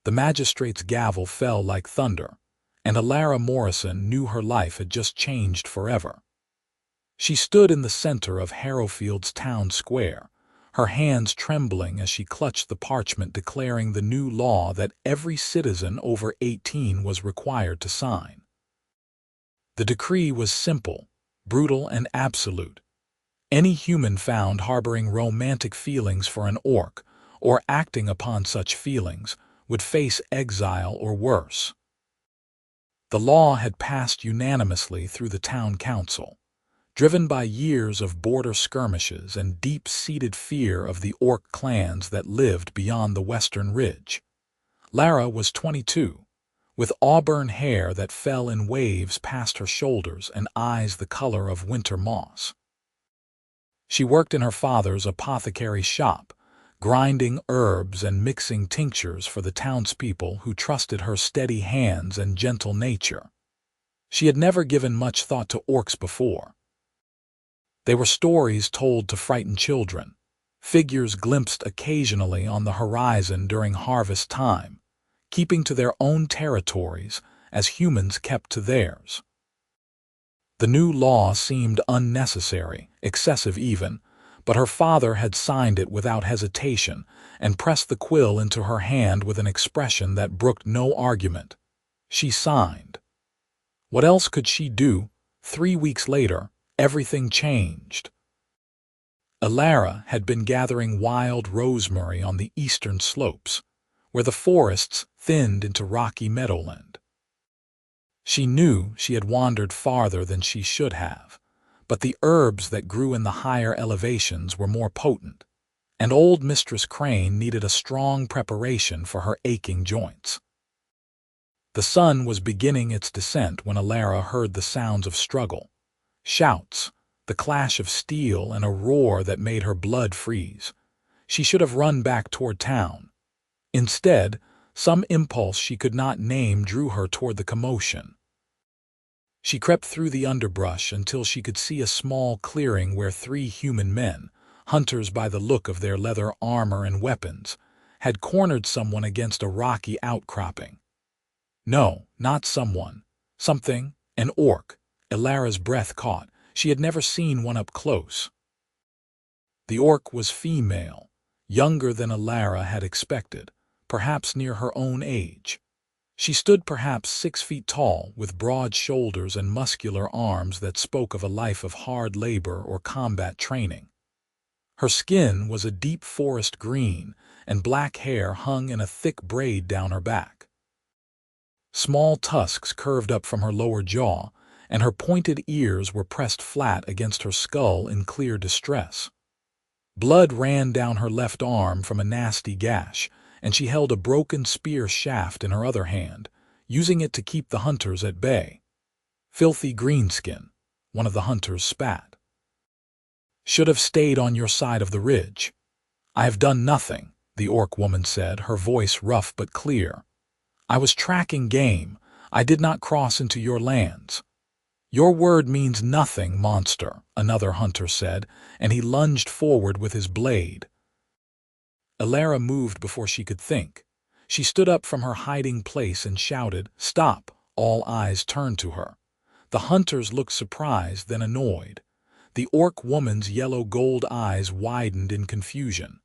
The magistrate's gavel fell like thunder, and Elara Morrison knew her life had just changed forever. She stood in the center of Harrowfield's town square, her hands trembling as she clutched the parchment declaring the new law that every citizen over 18 was required to sign. The decree was simple, brutal, and absolute. Any human found harboring romantic feelings for an orc, or acting upon such feelings, would face exile or worse. The law had passed unanimously through the town council, driven by years of border skirmishes and deep-seated fear of the orc clans that lived beyond the western ridge. Lara was 22, with auburn hair that fell in waves past her shoulders and eyes the color of winter moss. She worked in her father's apothecary shop, grinding herbs and mixing tinctures for the townspeople who trusted her steady hands and gentle nature. She had never given much thought to orcs before. They were stories told to frighten children, figures glimpsed occasionally on the horizon during harvest time, keeping to their own territories as humans kept to theirs. The new law seemed unnecessary, excessive even, but her father had signed it without hesitation and pressed the quill into her hand with an expression that brooked no argument. She signed. What else could she do? 3 weeks later, everything changed. Elara had been gathering wild rosemary on the eastern slopes, where the forests thinned into rocky meadowland. She knew she had wandered farther than she should have, but the herbs that grew in the higher elevations were more potent, and old Mistress Crane needed a strong preparation for her aching joints. The sun was beginning its descent when Elara heard the sounds of struggle. Shouts, the clash of steel, and a roar that made her blood freeze. She should have run back toward town. Instead, some impulse she could not name drew her toward the commotion. She crept through the underbrush until she could see a small clearing where 3 human men, hunters by the look of their leather armor and weapons, had cornered someone against a rocky outcropping. No, not someone. Something, an orc. Elara's breath caught. She had never seen one up close. The orc was female, younger than Elara had expected, perhaps near her own age. She stood perhaps 6 feet tall, with broad shoulders and muscular arms that spoke of a life of hard labor or combat training. Her skin was a deep forest green, and black hair hung in a thick braid down her back. Small tusks curved up from her lower jaw, and her pointed ears were pressed flat against her skull in clear distress. Blood ran down her left arm from a nasty gash, and she held a broken spear shaft in her other hand, using it to keep the hunters at bay. "Filthy greenskin," one of the hunters spat. "Should have stayed on your side of the ridge." "I have done nothing," the orc woman said, her voice rough but clear. "I was tracking game. I did not cross into your lands." "Your word means nothing, monster," another hunter said, and he lunged forward with his blade. Elara moved before she could think. She stood up from her hiding place and shouted, "Stop!" All eyes turned to her. The hunters looked surprised, then annoyed. The orc woman's yellow-gold eyes widened in confusion.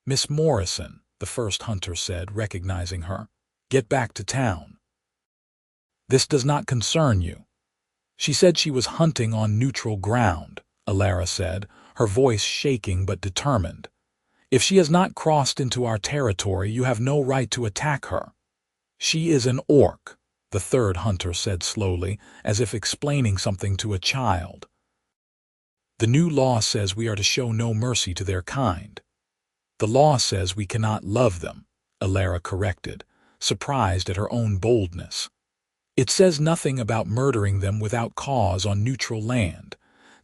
"Miss Morrison," the first hunter said, recognizing her, "get back to town. This does not concern you." "She said she was hunting on neutral ground," Elara said, her voice shaking but determined. "If she has not crossed into our territory, you have no right to attack her." "She is an orc," the third hunter said slowly, as if explaining something to a child. "The new law says we are to show no mercy to their kind." "The law says we cannot love them," Elara corrected, surprised at her own boldness. "It says nothing about murdering them without cause on neutral land.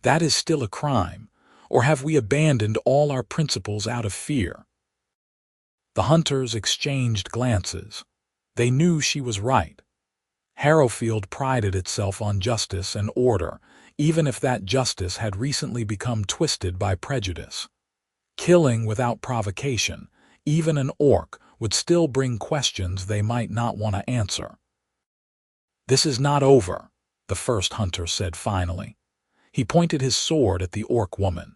That is still a crime. Or have we abandoned all our principles out of fear?" The hunters exchanged glances. They knew she was right. Harrowfield prided itself on justice and order, even if that justice had recently become twisted by prejudice. Killing without provocation, even an orc, would still bring questions they might not want to answer. "This is not over," the first hunter said finally. He pointed his sword at the orc woman.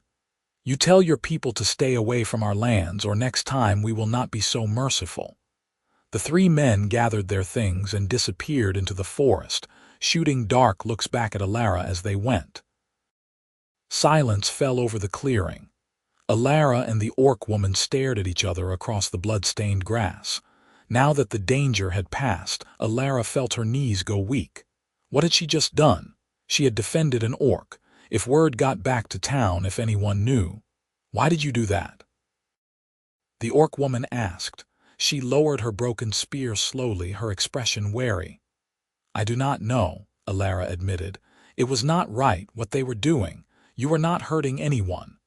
"You tell your people to stay away from our lands, or next time we will not be so merciful." The three men gathered their things and disappeared into the forest, shooting dark looks back at Elara as they went. Silence fell over the clearing. Elara and the orc woman stared at each other across the blood-stained grass. Now that the danger had passed, Elara felt her knees go weak. What had she just done? She had defended an orc. If word got back to town, if anyone knew. "Why did you do that?" the orc woman asked. She lowered her broken spear slowly, her expression wary. "I do not know," Elara admitted. "It was not right what they were doing. You were not hurting anyone."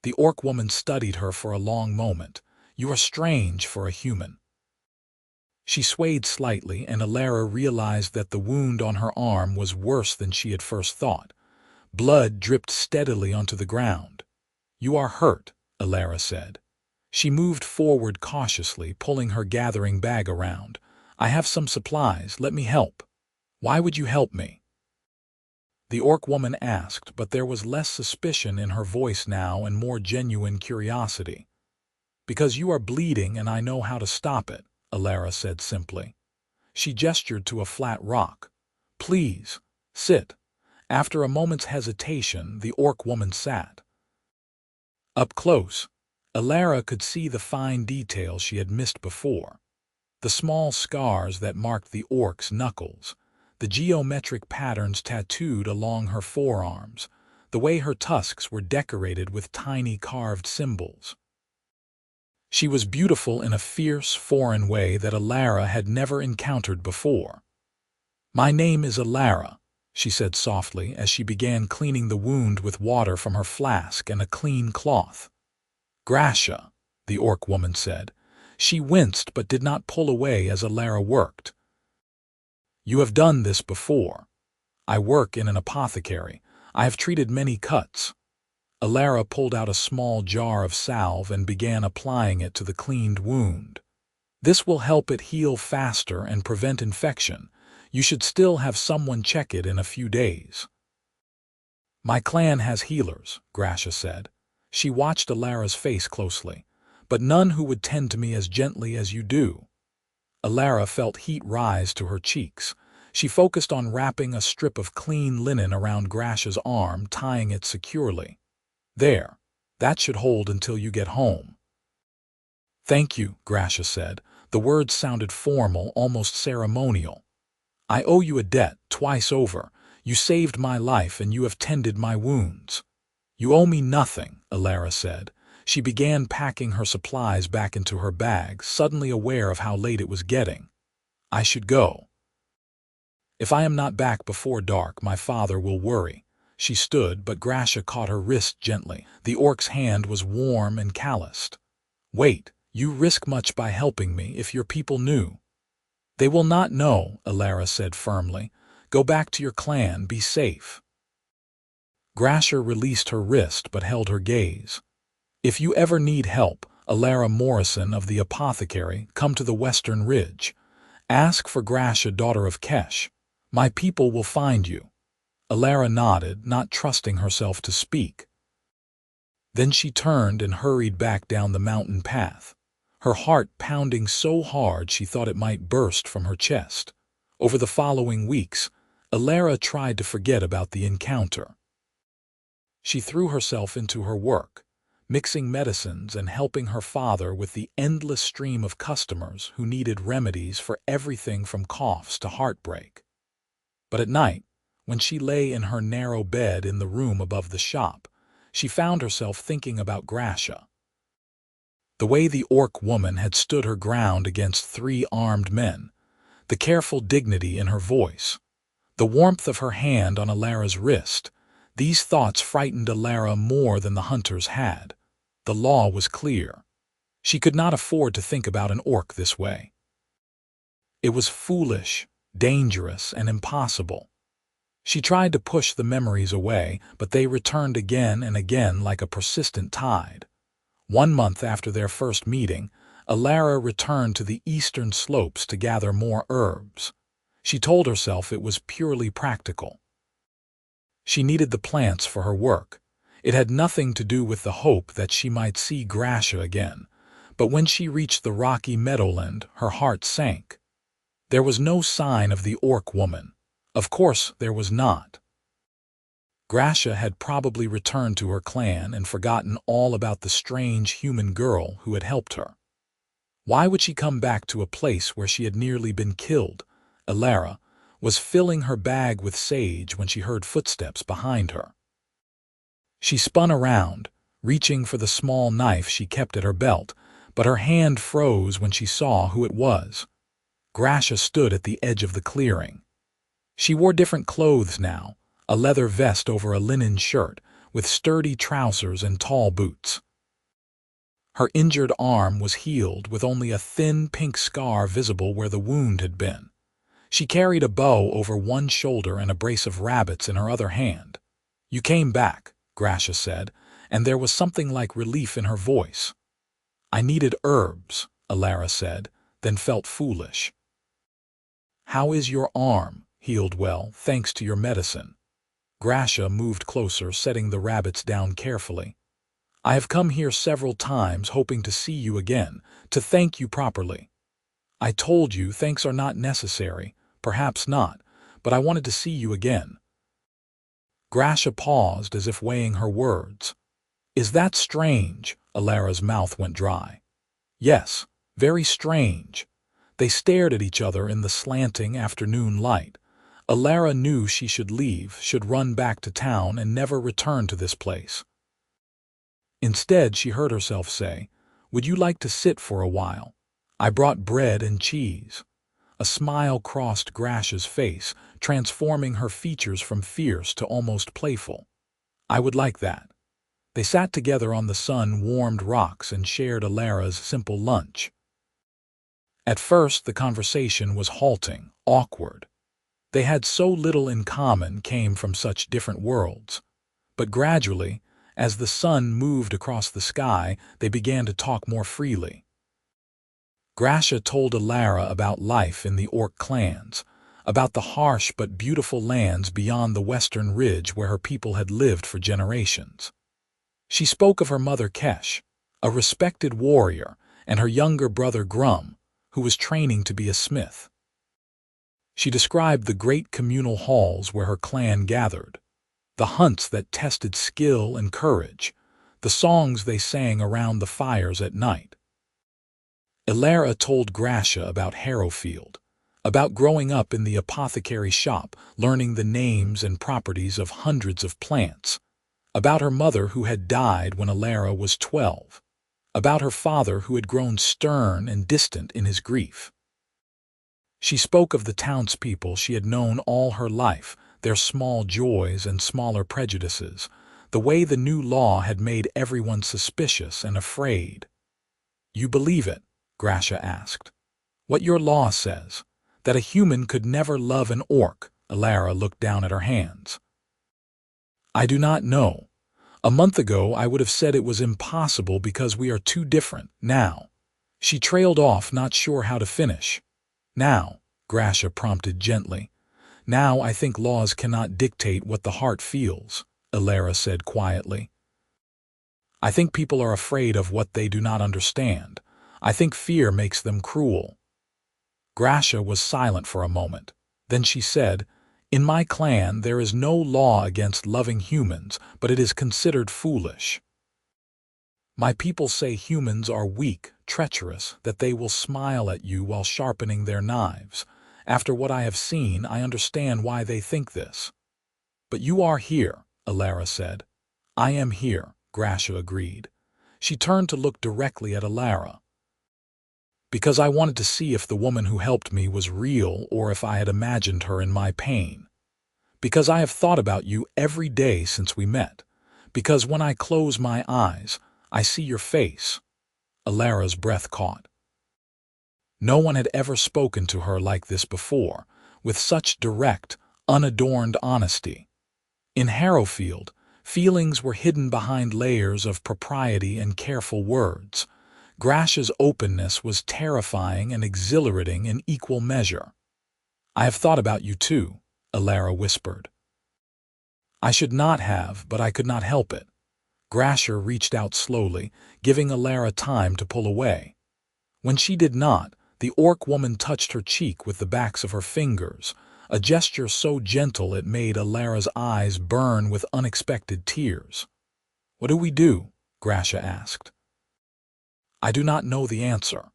The orc woman studied her for a long moment. "You are strange for a human." She swayed slightly, and Elara realized that the wound on her arm was worse than she had first thought. Blood dripped steadily onto the ground. "You are hurt," Elara said. She moved forward cautiously, pulling her gathering bag around. "I have some supplies. Let me help." "Why would you help me?" the orc woman asked, but there was less suspicion in her voice now and more genuine curiosity. "Because you are bleeding and I know how to stop it," Elara said simply. She gestured to a flat rock. "Please, sit." After a moment's hesitation, the orc woman sat. Up close, Elara could see the fine details she had missed before. The small scars that marked the orc's knuckles, the geometric patterns tattooed along her forearms, the way her tusks were decorated with tiny carved symbols. She was beautiful in a fierce, foreign way that Elara had never encountered before. "My name is Elara," she said softly as she began cleaning the wound with water from her flask and a clean cloth. "Grasha," the orc woman said. She winced but did not pull away as Elara worked. "You have done this before." "I work in an apothecary. I have treated many cuts." Elara pulled out a small jar of salve and began applying it to the cleaned wound. "This will help it heal faster and prevent infection. You should still have someone check it in a few days." "My clan has healers," Grasha said. She watched Elara's face closely. "But none who would tend to me as gently as you do." Elara felt heat rise to her cheeks. She focused on wrapping a strip of clean linen around Grasha's arm, tying it securely. "There. That should hold until you get home." "Thank you," Grasha said. The words sounded formal, almost ceremonial. "I owe you a debt, twice over. You saved my life and you have tended my wounds." "You owe me nothing," Elara said. She began packing her supplies back into her bag, suddenly aware of how late it was getting. "I should go. If I am not back before dark, my father will worry." She stood, but Grasha caught her wrist gently. The orc's hand was warm and calloused. "Wait, you risk much by helping me if your people knew." "They will not know," Elara said firmly. "Go back to your clan, be safe." Grasha released her wrist but held her gaze. "If you ever need help, Elara Morrison of the apothecary, come to the Western Ridge. Ask for Grasha, daughter of Kesh. My people will find you." Elara nodded, not trusting herself to speak. Then she turned and hurried back down the mountain path, her heart pounding so hard she thought it might burst from her chest. Over the following weeks, Elara tried to forget about the encounter. She threw herself into her work, mixing medicines and helping her father with the endless stream of customers who needed remedies for everything from coughs to heartbreak. But at night, when she lay in her narrow bed in the room above the shop, she found herself thinking about Grasha. The way the orc woman had stood her ground against 3 armed men, the careful dignity in her voice, the warmth of her hand on Elara's wrist, these thoughts frightened Elara more than the hunters had. The law was clear. She could not afford to think about an orc this way. It was foolish, dangerous, and impossible. She tried to push the memories away, but they returned again and again like a persistent tide. 1 month after their first meeting, Elara returned to the eastern slopes to gather more herbs. She told herself it was purely practical. She needed the plants for her work. It had nothing to do with the hope that she might see Grasha again, but when she reached the rocky meadowland, her heart sank. There was no sign of the orc woman. Of course there was not. Grasha had probably returned to her clan and forgotten all about the strange human girl who had helped her. Why would she come back to a place where she had nearly been killed? Elara was filling her bag with sage when she heard footsteps behind her. She spun around, reaching for the small knife she kept at her belt, but her hand froze when she saw who it was. Grasha stood at the edge of the clearing. She wore different clothes now, a leather vest over a linen shirt, with sturdy trousers and tall boots. Her injured arm was healed with only a thin pink scar visible where the wound had been. She carried a bow over one shoulder and a brace of rabbits in her other hand. "You came back," Grasha said, and there was something like relief in her voice. "I needed herbs," Elara said, then felt foolish. "How is your arm?" "Healed well, thanks to your medicine." Grasha moved closer, setting the rabbits down carefully. "I have come here several times hoping to see you again, to thank you properly. I told you thanks are not necessary, perhaps not, but I wanted to see you again." Grasha paused as if weighing her words. "Is that strange?" Elara's mouth went dry. "Yes, very strange." They stared at each other in the slanting afternoon light. Elara knew she should leave, should run back to town and never return to this place. Instead, she heard herself say, "Would you like to sit for a while? I brought bread and cheese." A smile crossed Grasha's face, transforming her features from fierce to almost playful. "I would like that." They sat together on the sun-warmed rocks and shared Elara's simple lunch. At first, the conversation was halting, awkward. They had so little in common, came from such different worlds. But gradually, as the sun moved across the sky, they began to talk more freely. Grasha told Elara about life in the orc clans, about the harsh but beautiful lands beyond the western ridge where her people had lived for generations. She spoke of her mother Kesh, a respected warrior, and her younger brother Grum, who was training to be a smith. She described the great communal halls where her clan gathered, the hunts that tested skill and courage, the songs they sang around the fires at night. Elara told Grasha about Harrowfield, about growing up in the apothecary shop, learning the names and properties of hundreds of plants, about her mother who had died when Elara was 12, about her father who had grown stern and distant in his grief. She spoke of the townspeople she had known all her life, their small joys and smaller prejudices, the way the new law had made everyone suspicious and afraid. "You believe it?" Grasha asked. "What your law says, that a human could never love an orc?" Elara looked down at her hands. "I do not know. A month ago I would have said it was impossible because we are too different. Now." She trailed off, not sure how to finish. "Now," Grasha prompted gently, "now I think laws cannot dictate what the heart feels," Elara said quietly. "I think people are afraid of what they do not understand. I think fear makes them cruel." Grasha was silent for a moment. Then she said, "In my clan there is no law against loving humans, but it is considered foolish. My people say humans are weak, treacherous, that they will smile at you while sharpening their knives. After what I have seen, I understand why they think this." "But you are here," Elara said. "I am here," Grasha agreed. She turned to look directly at Elara. "Because I wanted to see if the woman who helped me was real or if I had imagined her in my pain. Because I have thought about you every day since we met. Because when I close my eyes, I see your face." Elara's breath caught. No one had ever spoken to her like this before, with such direct, unadorned honesty. In Harrowfield, feelings were hidden behind layers of propriety and careful words. Grasha's openness was terrifying and exhilarating in equal measure. "I have thought about you too," Elara whispered. "I should not have, but I could not help it." Grasha reached out slowly, giving Elara time to pull away. When she did not, the orc woman touched her cheek with the backs of her fingers, a gesture so gentle it made Elara's eyes burn with unexpected tears. "What do we do?" Grasha asked. "I do not know the answer."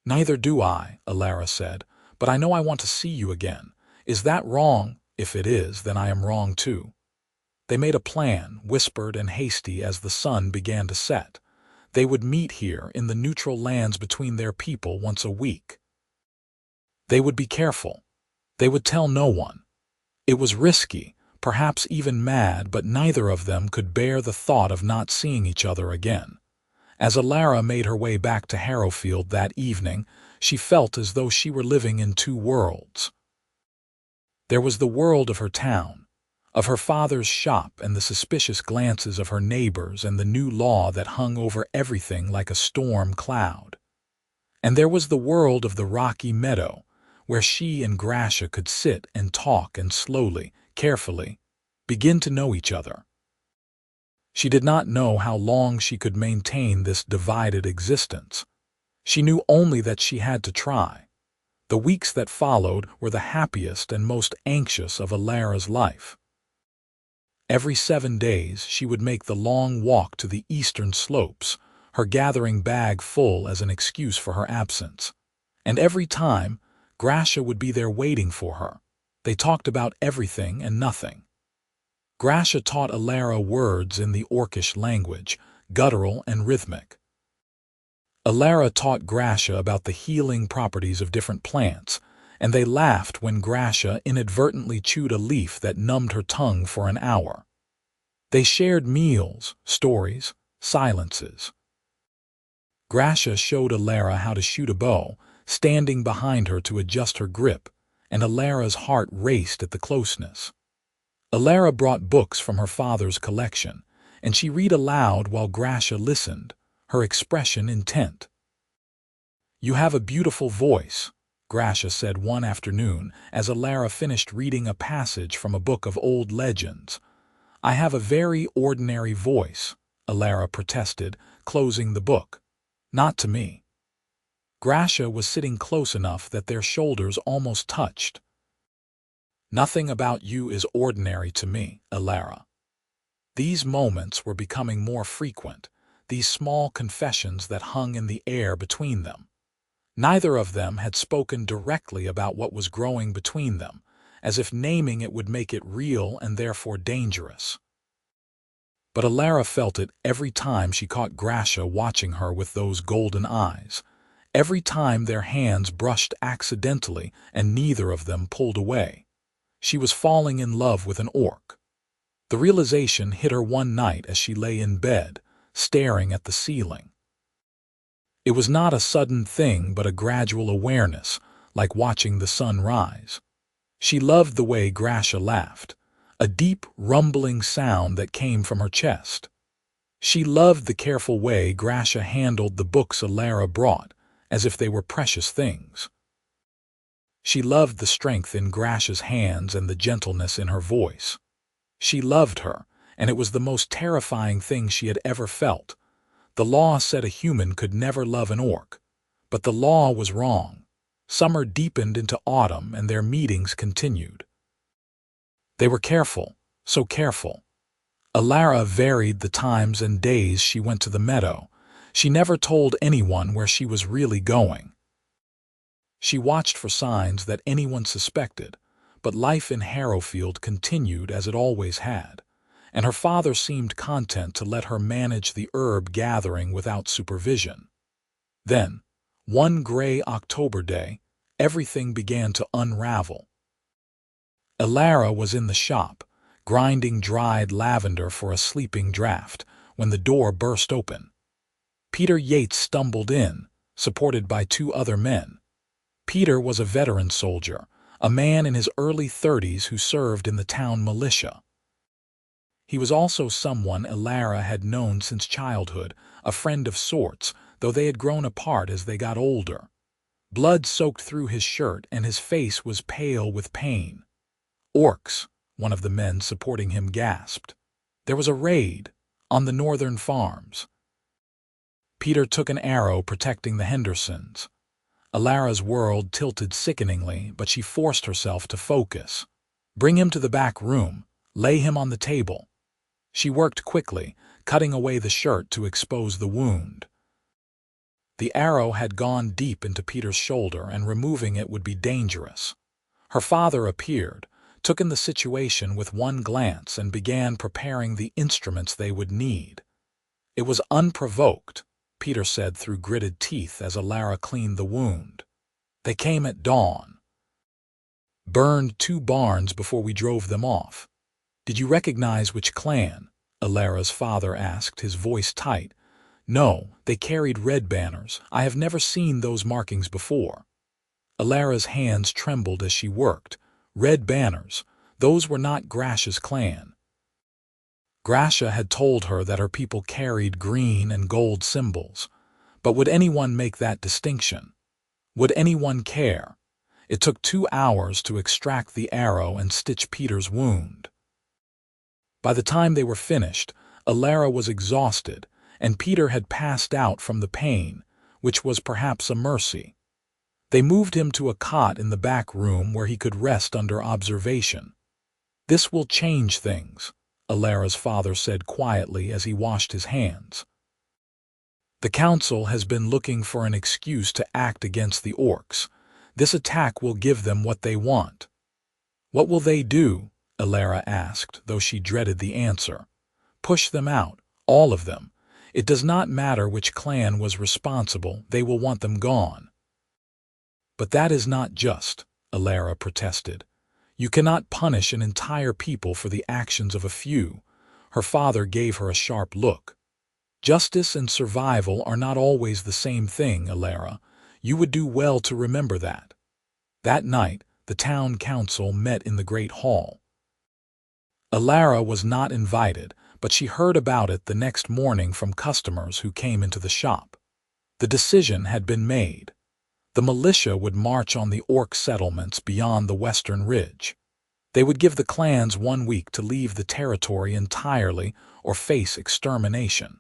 "Neither do I," Elara said, "but I know I want to see you again. Is that wrong? If it is, then I am wrong too." They made a plan, whispered and hasty as the sun began to set. They would meet here in the neutral lands between their people once a week. They would be careful. They would tell no one. It was risky, perhaps even mad, but neither of them could bear the thought of not seeing each other again. As Elara made her way back to Harrowfield that evening, she felt as though she were living in two worlds. There was the world of her town, of her father's shop and the suspicious glances of her neighbors and the new law that hung over everything like a storm cloud. And there was the world of the rocky meadow, where she and Grasha could sit and talk and slowly, carefully, begin to know each other. She did not know how long she could maintain this divided existence. She knew only that she had to try. The weeks that followed were the happiest and most anxious of Elara's life. Every 7 days she would make the long walk to the eastern slopes, her gathering bag full as an excuse for her absence. And every time, Grasha would be there waiting for her. They talked about everything and nothing. Grasha taught Elara words in the orcish language, guttural and rhythmic. Elara taught Grasha about the healing properties of different plants, and they laughed when Grasha inadvertently chewed a leaf that numbed her tongue for an hour. They shared meals, stories, silences. Grasha showed Elara how to shoot a bow, standing behind her to adjust her grip, and Elara's heart raced at the closeness. Elara brought books from her father's collection, and she read aloud while Grasha listened, her expression intent. "You have a beautiful voice," Grasha said one afternoon as Elara finished reading a passage from a book of old legends. "I have a very ordinary voice," Elara protested, closing the book. "Not to me." Grasha was sitting close enough that their shoulders almost touched. "Nothing about you is ordinary to me, Elara." These moments were becoming more frequent, these small confessions that hung in the air between them. Neither of them had spoken directly about what was growing between them, as if naming it would make it real and therefore dangerous. But Elara felt it every time she caught Grasha watching her with those golden eyes, every time their hands brushed accidentally and neither of them pulled away. She was falling in love with an orc. The realization hit her one night as she lay in bed, staring at the ceiling. It was not a sudden thing but a gradual awareness, like watching the sun rise. She loved the way Grasha laughed, a deep, rumbling sound that came from her chest. She loved the careful way Grasha handled the books Elara brought, as if they were precious things. She loved the strength in Grasha's hands and the gentleness in her voice. She loved her, and it was the most terrifying thing she had ever felt. The law said a human could never love an orc, but the law was wrong. Summer deepened into autumn and their meetings continued. They were careful, so careful. Elara varied the times and days she went to the meadow. She never told anyone where she was really going. She watched for signs that anyone suspected, but life in Harrowfield continued as it always had, and her father seemed content to let her manage the herb gathering without supervision. Then, one gray October day, everything began to unravel. Elara was in the shop, grinding dried lavender for a sleeping draft, when the door burst open. Peter Yates stumbled in, supported by 2 other men. Peter was a veteran soldier, a man in his early 30s who served in the town militia. He was also someone Elara had known since childhood, a friend of sorts, though they had grown apart as they got older. Blood soaked through his shirt and his face was pale with pain. "Orcs," one of the men supporting him gasped. "There was a raid on the northern farms." Peter took an arrow protecting the Hendersons. Elara's world tilted sickeningly, but she forced herself to focus. "Bring him to the back room. Lay him on the table." She worked quickly, cutting away the shirt to expose the wound. The arrow had gone deep into Peter's shoulder, and removing it would be dangerous. Her father appeared, took in the situation with one glance, and began preparing the instruments they would need. "It was unprovoked," Peter said through gritted teeth as Elara cleaned the wound. "They came at dawn. Burned 2 barns before we drove them off." "Did you recognize which clan?" Elara's father asked, his voice tight. "No, they carried red banners. I have never seen those markings before." Elara's hands trembled as she worked. Red banners. Those were not Grasha's clan. Grasha had told her that her people carried green and gold symbols. But would anyone make that distinction? Would anyone care? It took 2 hours to extract the arrow and stitch Peter's wound. By the time they were finished, Elara was exhausted, and Peter had passed out from the pain, which was perhaps a mercy. They moved him to a cot in the back room where he could rest under observation. "This will change things," Elara's father said quietly as he washed his hands. "The council has been looking for an excuse to act against the orcs. This attack will give them what they want." "What will they do?" Elara asked, though she dreaded the answer. "Push them out, all of them. It does not matter which clan was responsible, they will want them gone." "But that is not just," Elara protested. "You cannot punish an entire people for the actions of a few." Her father gave her a sharp look. "Justice and survival are not always the same thing, Elara. You would do well to remember that." That night, the town council met in the great hall. Elara was not invited, but she heard about it the next morning from customers who came into the shop. The decision had been made. The militia would march on the orc settlements beyond the western ridge. They would give the clans 1 week to leave the territory entirely or face extermination.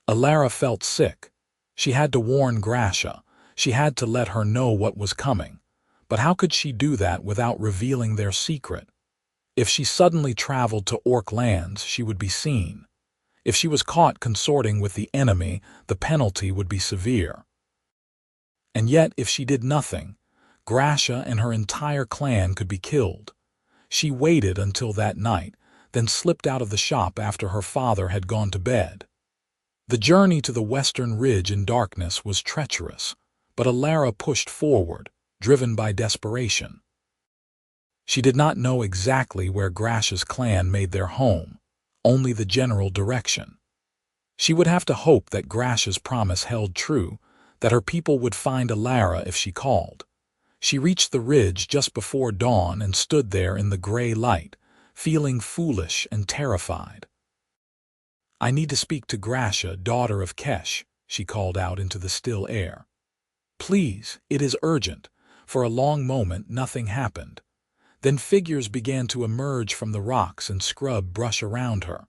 Elara felt sick. She had to warn Grasha. She had to let her know what was coming. But how could she do that without revealing their secret? If she suddenly traveled to orc lands, she would be seen. If she was caught consorting with the enemy, the penalty would be severe. And yet, if she did nothing, Grasha and her entire clan could be killed. She waited until that night, then slipped out of the shop after her father had gone to bed. The journey to the western ridge in darkness was treacherous, but Elara pushed forward, driven by desperation. She did not know exactly where Grasha's clan made their home, only the general direction. She would have to hope that Grasha's promise held true, that her people would find Elara if she called. She reached the ridge just before dawn and stood there in the gray light, feeling foolish and terrified. "I need to speak to Grasha, daughter of Kesh," she called out into the still air. "Please, it is urgent." For a long moment nothing happened. Then figures began to emerge from the rocks and scrub brush around her.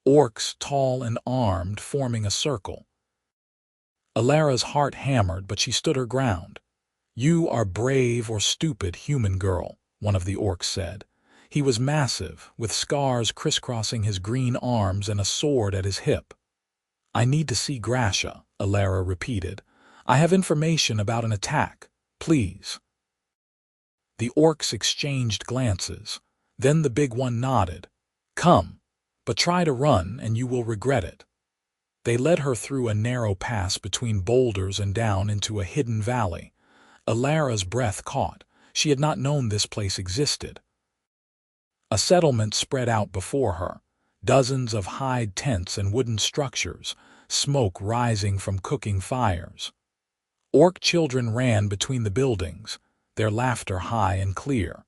Orcs, tall and armed, forming a circle. Elara's heart hammered, but she stood her ground. "You are brave or stupid, human girl," one of the orcs said. He was massive, with scars crisscrossing his green arms and a sword at his hip. "I need to see Grasha," Elara repeated. "I have information about an attack. Please." The orcs exchanged glances. Then the big one nodded. "Come, but try to run and you will regret it." They led her through a narrow pass between boulders and down into a hidden valley. Elara's breath caught. She had not known this place existed. A settlement spread out before her. Dozens of hide tents and wooden structures, smoke rising from cooking fires. Orc children ran between the buildings, their laughter high and clear.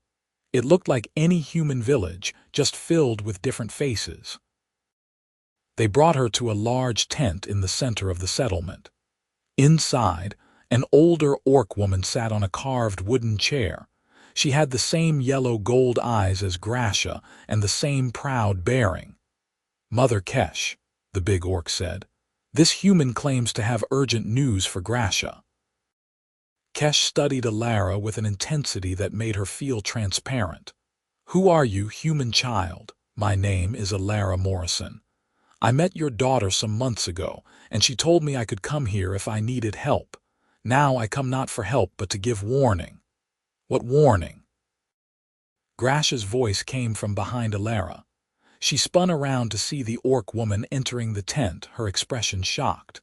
It looked like any human village, just filled with different faces. They brought her to a large tent in the center of the settlement. Inside, an older orc woman sat on a carved wooden chair. She had the same yellow-gold eyes as Grasha and the same proud bearing. "Mother Kesh," the big orc said, "this human claims to have urgent news for Grasha." Kesh studied Elara with an intensity that made her feel transparent. "Who are you, human child?" "My name is Elara Morrison. I met your daughter some months ago, and she told me I could come here if I needed help. Now I come not for help but to give warning." "What warning?" Grasha's voice came from behind Elara. She spun around to see the orc woman entering the tent, her expression shocked.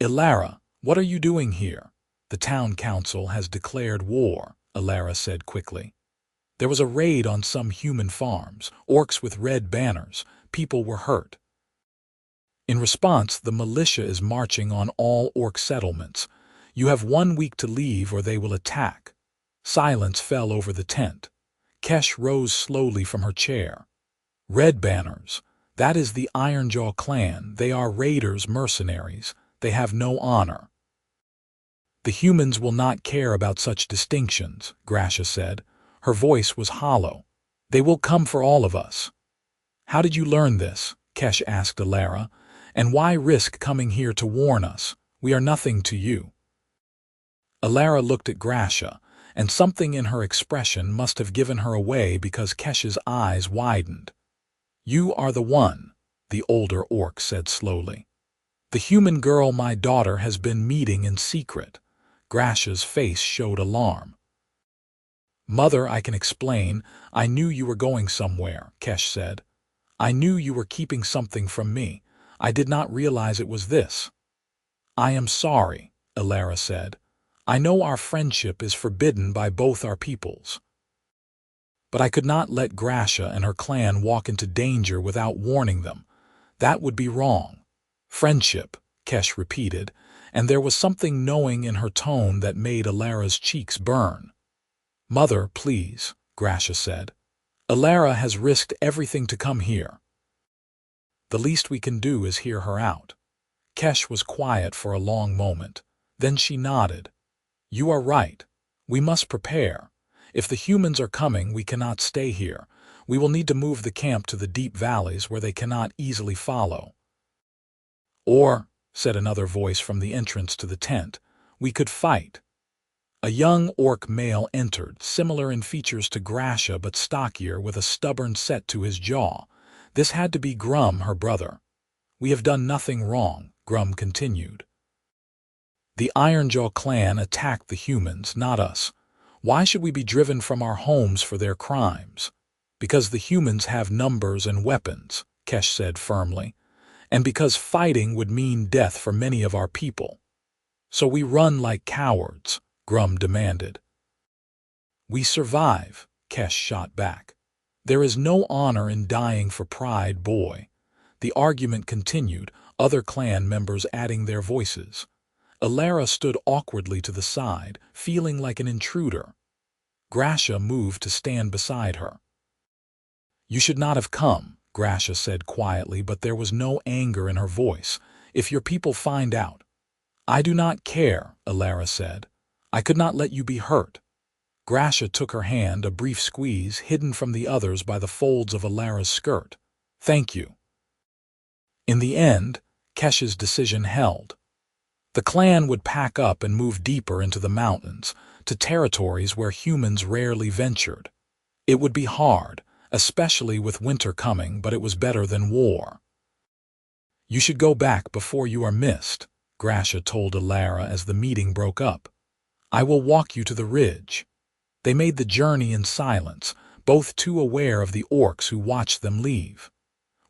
"Elara, what are you doing here?" "The town council has declared war," Elara said quickly. "There was a raid on some human farms, orcs with red banners. People were hurt. In response, the militia is marching on all orc settlements. You have 1 week to leave or they will attack." Silence fell over the tent. Kesh rose slowly from her chair. "Red banners. That is the Ironjaw clan. They are raiders, mercenaries. They have no honor." "The humans will not care about such distinctions," Grasha said. Her voice was hollow. "They will come for all of us." "How did you learn this?" Kesh asked Elara. "And why risk coming here to warn us? We are nothing to you." Elara looked at Grasha, and something in her expression must have given her away because Kesh's eyes widened. "You are the one," the older orc said slowly. "The human girl my daughter has been meeting in secret." Grasha's face showed alarm. "Mother, I can explain. I knew you were going somewhere," Kesh said. "I knew you were keeping something from me. I did not realize it was this." "I am sorry," Elara said. "I know our friendship is forbidden by both our peoples. But I could not let Grasha and her clan walk into danger without warning them. That would be wrong." "Friendship," Kesh repeated, and there was something knowing in her tone that made Elara's cheeks burn. "Mother, please," Grasha said. "Elara has risked everything to come here. The least we can do is hear her out." Kesh was quiet for a long moment. Then she nodded. "You are right. We must prepare. If the humans are coming, we cannot stay here. We will need to move the camp to the deep valleys where they cannot easily follow." "Or," said another voice from the entrance to the tent, "we could fight." A young orc male entered, similar in features to Grasha but stockier, with a stubborn set to his jaw. This had to be Grum, her brother. "We have done nothing wrong," Grum continued. "The Ironjaw clan attacked the humans, not us. Why should we be driven from our homes for their crimes?" "Because the humans have numbers and weapons," Kesh said firmly. "And because fighting would mean death for many of our people." "So we run like cowards?" Grum demanded. "We survive," Kesh shot back. "There is no honor in dying for pride, boy." The argument continued, other clan members adding their voices. Elara stood awkwardly to the side, feeling like an intruder. Grasha moved to stand beside her. "You should not have come," Grasha said quietly, but there was no anger in her voice. "If your people find out—" "I do not care," Elara said. "I could not let you be hurt." Grasha took her hand, a brief squeeze, hidden from the others by the folds of Elara's skirt. "Thank you." In the end, Kesh's decision held. The clan would pack up and move deeper into the mountains, to territories where humans rarely ventured. It would be hard, especially with winter coming, but it was better than war. "You should go back before you are missed," Grasha told Elara as the meeting broke up. "I will walk you to the ridge." They made the journey in silence, both too aware of the orcs who watched them leave.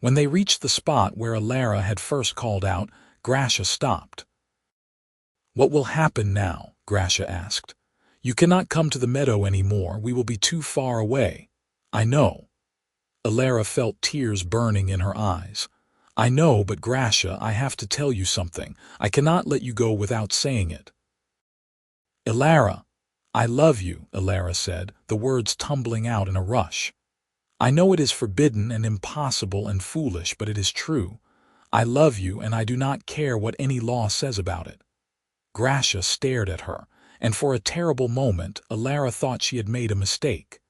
When they reached the spot where Elara had first called out, Grasha stopped. "What will happen now?" Grasha asked. "You cannot come to the meadow anymore. We will be too far away." "I know." Elara felt tears burning in her eyes. "I know, but Grasha, I have to tell you something. I cannot let you go without saying it." "Elara, I love you," Elara said, the words tumbling out in a rush. "I know it is forbidden and impossible and foolish, but it is true. I love you and I do not care what any law says about it." Grasha stared at her, and for a terrible moment Elara thought she had made a mistake.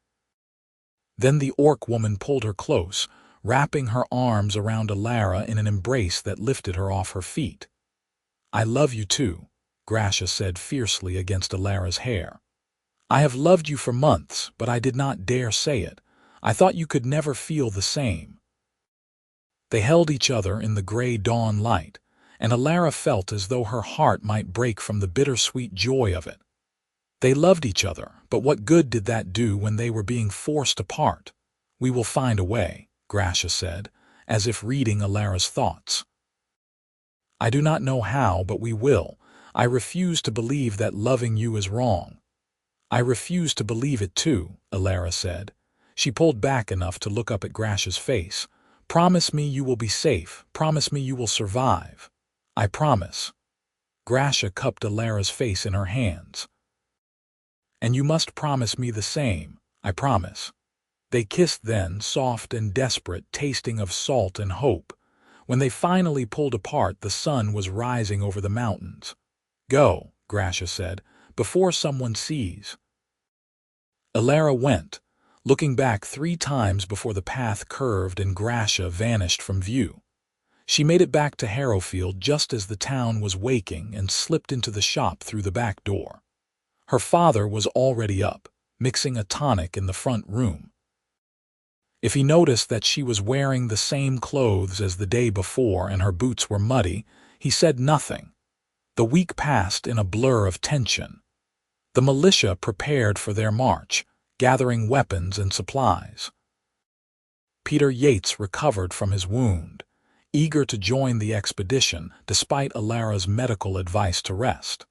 Then the orc woman pulled her close, wrapping her arms around Elara in an embrace that lifted her off her feet. "I love you too," Grasha said fiercely against Elara's hair. "I have loved you for months, but I did not dare say it. I thought you could never feel the same." They held each other in the gray dawn light, and Elara felt as though her heart might break from the bittersweet joy of it. They loved each other, but what good did that do when they were being forced apart? "We will find a way," Grasha said, as if reading Elara's thoughts. "I do not know how, but we will. I refuse to believe that loving you is wrong." "I refuse to believe it too," Elara said. She pulled back enough to look up at Grasha's face. "Promise me you will be safe. Promise me you will survive." "I promise." Grasha cupped Elara's face in her hands. "And you must promise me the same." "I promise." They kissed then, soft and desperate, tasting of salt and hope. When they finally pulled apart, the sun was rising over the mountains. "Go," Grasha said, "before someone sees." Elara went, looking back 3 times before the path curved and Grasha vanished from view. She made it back to Harrowfield just as the town was waking and slipped into the shop through the back door. Her father was already up, mixing a tonic in the front room. If he noticed that she was wearing the same clothes as the day before and her boots were muddy, he said nothing. The week passed in a blur of tension. The militia prepared for their march, gathering weapons and supplies. Peter Yates recovered from his wound, eager to join the expedition despite Elara's medical advice to rest.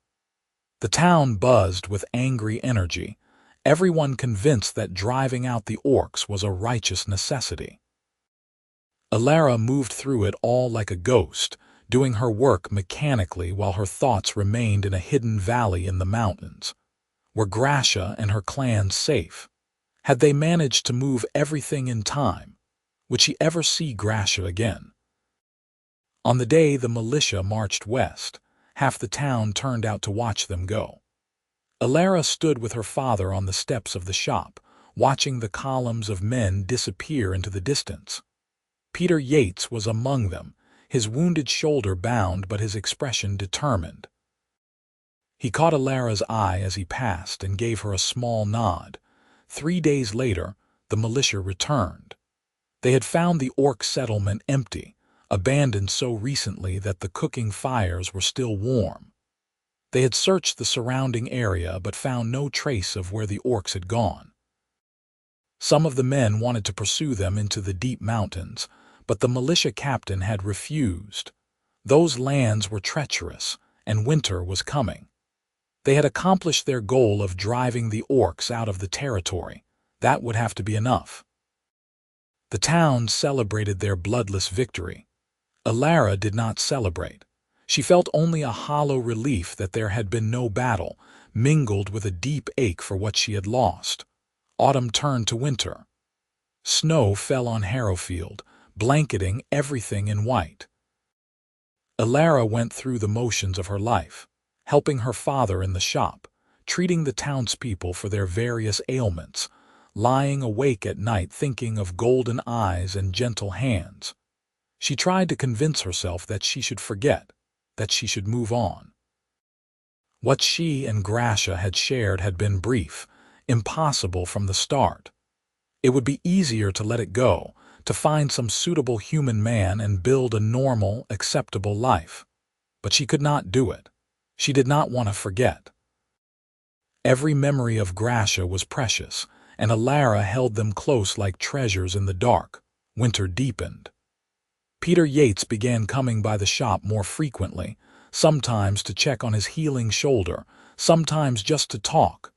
The town buzzed with angry energy, everyone convinced that driving out the orcs was a righteous necessity. Elara moved through it all like a ghost, doing her work mechanically while her thoughts remained in a hidden valley in the mountains. Were Grasha and her clan safe? Had they managed to move everything in time? Would she ever see Grasha again? On the day the militia marched west, half the town turned out to watch them go. Elara stood with her father on the steps of the shop, watching the columns of men disappear into the distance. Peter Yates was among them, his wounded shoulder bound but his expression determined. He caught Elara's eye as he passed and gave her a small nod. 3 days later, the militia returned. They had found the orc settlement empty, abandoned so recently that the cooking fires were still warm. They had searched the surrounding area but found no trace of where the orcs had gone. Some of the men wanted to pursue them into the deep mountains, but the militia captain had refused. Those lands were treacherous, and winter was coming. They had accomplished their goal of driving the orcs out of the territory. That would have to be enough. The town celebrated their bloodless victory. Elara did not celebrate. She felt only a hollow relief that there had been no battle, mingled with a deep ache for what she had lost. Autumn turned to winter. Snow fell on Harrowfield, blanketing everything in white. Elara went through the motions of her life, helping her father in the shop, treating the townspeople for their various ailments, lying awake at night thinking of golden eyes and gentle hands. She tried to convince herself that she should forget, that she should move on. What she and Grasha had shared had been brief, impossible from the start. It would be easier to let it go, to find some suitable human man and build a normal, acceptable life. But she could not do it. She did not want to forget. Every memory of Grasha was precious, and Elara held them close like treasures in the dark. Winter deepened. Peter Yates began coming by the shop more frequently, sometimes to check on his healing shoulder, sometimes just to talk.